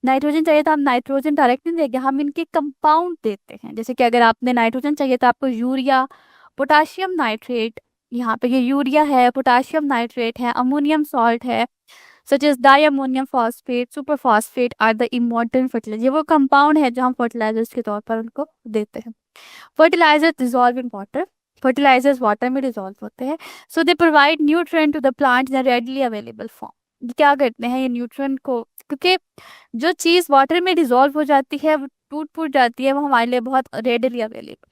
नाइट्रोजन चाहिए तो हम नाइट्रोजन डायरेक्ट नहीं देंगे, हम इनके कंपाउंड देते हैं। जैसे कि अगर आपने नाइट्रोजन चाहिए तो आपको यूरिया, पोटाशियम नाइट्रेट, यहाँ पे ये यूरिया है, पोटाशियम नाइट्रेट है, अमोनियम सॉल्ट है, such as diammonium phosphate, superphosphate are the important fertiliser. ये वो कंपाउंड है जो हम फर्टिलाइजर्स के तौर पर उनको देते हैं। Fertiliser dissolve in water, fertilisers water में डिजॉल्व होते हैं। So they provide nutrient to the plant in readily available form. क्या करते हैं ये न्यूट्रिएंट को, क्योंकि जो चीज़ वाटर में डिजॉल्व हो जाती है वो टूट फूट जाती है, वो हमारे लिए बहुत रेडली अवेलेबल।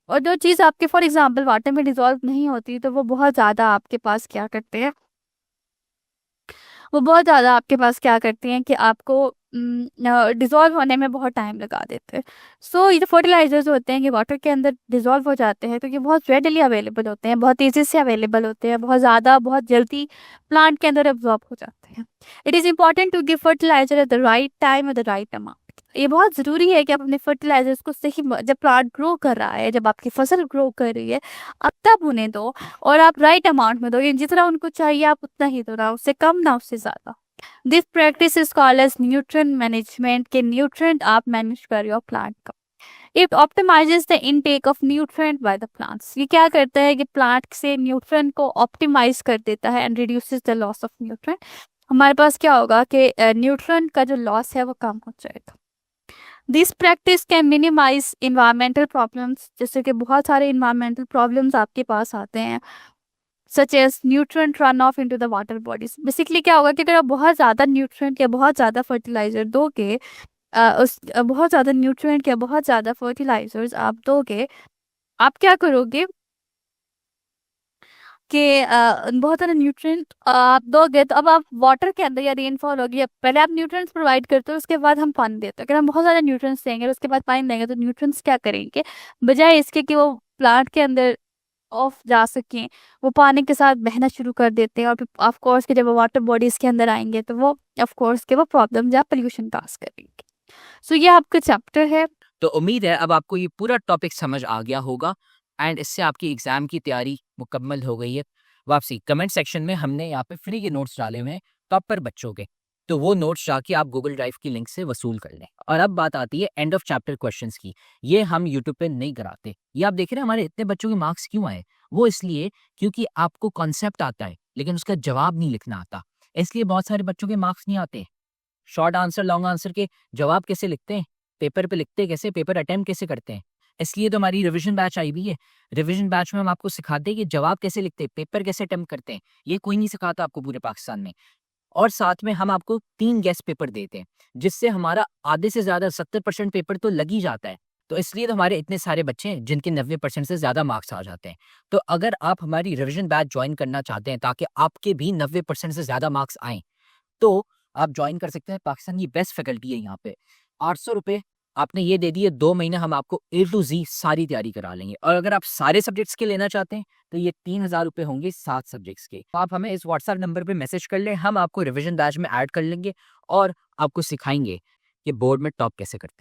और जो चीज़ आपके फॉर एग्जांपल वाटर में डिजॉल्व नहीं होती तो वो बहुत ज़्यादा आपके पास क्या करते हैं, वो बहुत ज़्यादा आपके पास क्या करती हैं कि आपको डिज़ोल्व होने में बहुत टाइम लगा देते हैं। सो ये जो फर्टिलाइजर्स होते हैं ये वाटर के अंदर डिज़ोल्व हो जाते हैं, तो ये बहुत रेडली अवेलेबल होते हैं, बहुत तेज़ी से अवेलेबल होते हैं, बहुत ज़्यादा, बहुत जल्दी प्लांट के अंदर एब्जॉर्ब हो जाते हैं। It is important to give fertiliser at the right time at the right amount. ये बहुत ज़रूरी है कि आप अपने फर्टिलाइजर्स को सही, जब प्लांट ग्रो कर रहा है, जब आपकी फसल ग्रो कर रही है, अब तब उन्हें दो और आप राइट अमाउंट में दो, यानी जितना उनको चाहिए आप उतना ही दो, ना उससे कम ना उससे ज़्यादा। This practice is called as nutrient management, के न्यूट्रिएंट आप मैनेज कर रहे हो प्लांट का। It optimises the intake of nutrient by the plants, ये क्या करता है कि प्लांट से न्यूट्रिएंट को ऑप्टिमाइज कर देता है and reduces the loss of nutrient. हमारे पास क्या होगा कि न्यूट्रिएंट का जो लॉस है वो कम हो जाएगा। This practice can minimise environmental problems, जैसे कि बहुत सारे इन्वायरमेंटल प्रॉब्लम्स आपके पास आते हैं, such as nutrient run off into the water bodies. Basically क्या होगा कि अगर आप बहुत ज़्यादा न्यूट्रिएंट या बहुत ज़्यादा फर्टिलाइजर दोगे, बहुत ज़्यादा न्यूट्रिएंट या बहुत ज़्यादा फर्टिलाइजर्स आप दोगे, आप क्या करोगे कि बहुत सारे न्यूट्रिएंट आप दोगे, तो अब आप वाटर के अंदर या रेनफॉल होगी, पहले आप न्यूट्रिएंट्स प्रोवाइड करते हो, उसके बाद हम पानी देते हैं। अगर हम बहुत ज़्यादा न्यूट्रिएंट्स देंगे और उसके बाद पानी देंगे, तो न्यूट्रिएंट्स क्या करेंगे, बजाय इसके कि वो प्लांट के अंदर ऑफ जा सकें, वो पानी के साथ बहना शुरू कर देते हैं। और फिर ऑफ कोर्स कि जब वो वाटर बॉडीज के अंदर आएंगे, तो वो ऑफ कोर्स के वो प्रॉब्लम या पोल्यूशन पास करेंगे। सो ये आपका चैप्टर है। तो उम्मीद है अब आपको ये पूरा टॉपिक समझ आ गया होगा एंड इससे आपकी एग्जाम की तैयारी मुकम्मल हो गई है। वापसी कमेंट सेक्शन में हमने यहाँ पे फ्री के नोट्स डाले हुए हैं टॉपर बच्चों के, तो वो नोट्स जाके आप गूगल ड्राइव की लिंक से वसूल कर लें। और अब बात आती है एंड ऑफ चैप्टर क्वेश्चंस की। ये हम यूट्यूब पे नहीं कराते। ये आप देख रहे हैं हमारे इतने बच्चों के मार्क्स क्यों आए, वो इसलिए क्योंकि आपको कॉन्सेप्ट आता है लेकिन उसका जवाब नहीं लिखना आता, इसलिए बहुत सारे बच्चों के मार्क्स नहीं आते। शॉर्ट आंसर लॉन्ग आंसर के जवाब कैसे लिखते हैं, पेपर पे लिखते कैसे, पेपर अटेम्प्ट कैसे करते हैं। इसलिए तो हमारी रिवीजन बैच आई हुई है। रिवीजन बैच में हम आपको सिखाते हैं कि जवाब कैसे लिखते हैं, पेपर कैसे अटेम्प्ट करते हैं। ये कोई नहीं सिखाता आपको पूरे पाकिस्तान में। और साथ में हम आपको 3 गेस्ट पेपर देते हैं, जिससे हमारा आधे से ज़्यादा 70% पेपर तो लग ही जाता है। तो इसलिए तो हमारे इतने सारे बच्चे हैं जिनके 90% से ज़्यादा मार्क्स आ जाते हैं। तो अगर आप हमारी रिवीजन बैच ज्वाइन करना चाहते हैं ताकि आपके भी 90% से ज़्यादा मार्क्स आएँ, तो आप ज्वाइन कर सकते हैं। पाकिस्तान की बेस्ट फैकल्टी है यहाँ पे। 800 रुपये आपने ये दे दिए, 2 महीने हम आपको A to Z सारी तैयारी करा लेंगे। और अगर आप सारे सब्जेक्ट्स के लेना चाहते हैं तो ये 3000 रुपये होंगे 7 सब्जेक्ट्स के। तो आप हमें इस व्हाट्सएप नंबर पे मैसेज कर लें, हम आपको रिवीजन बैच में ऐड कर लेंगे और आपको सिखाएंगे कि बोर्ड में टॉप कैसे करते हैं।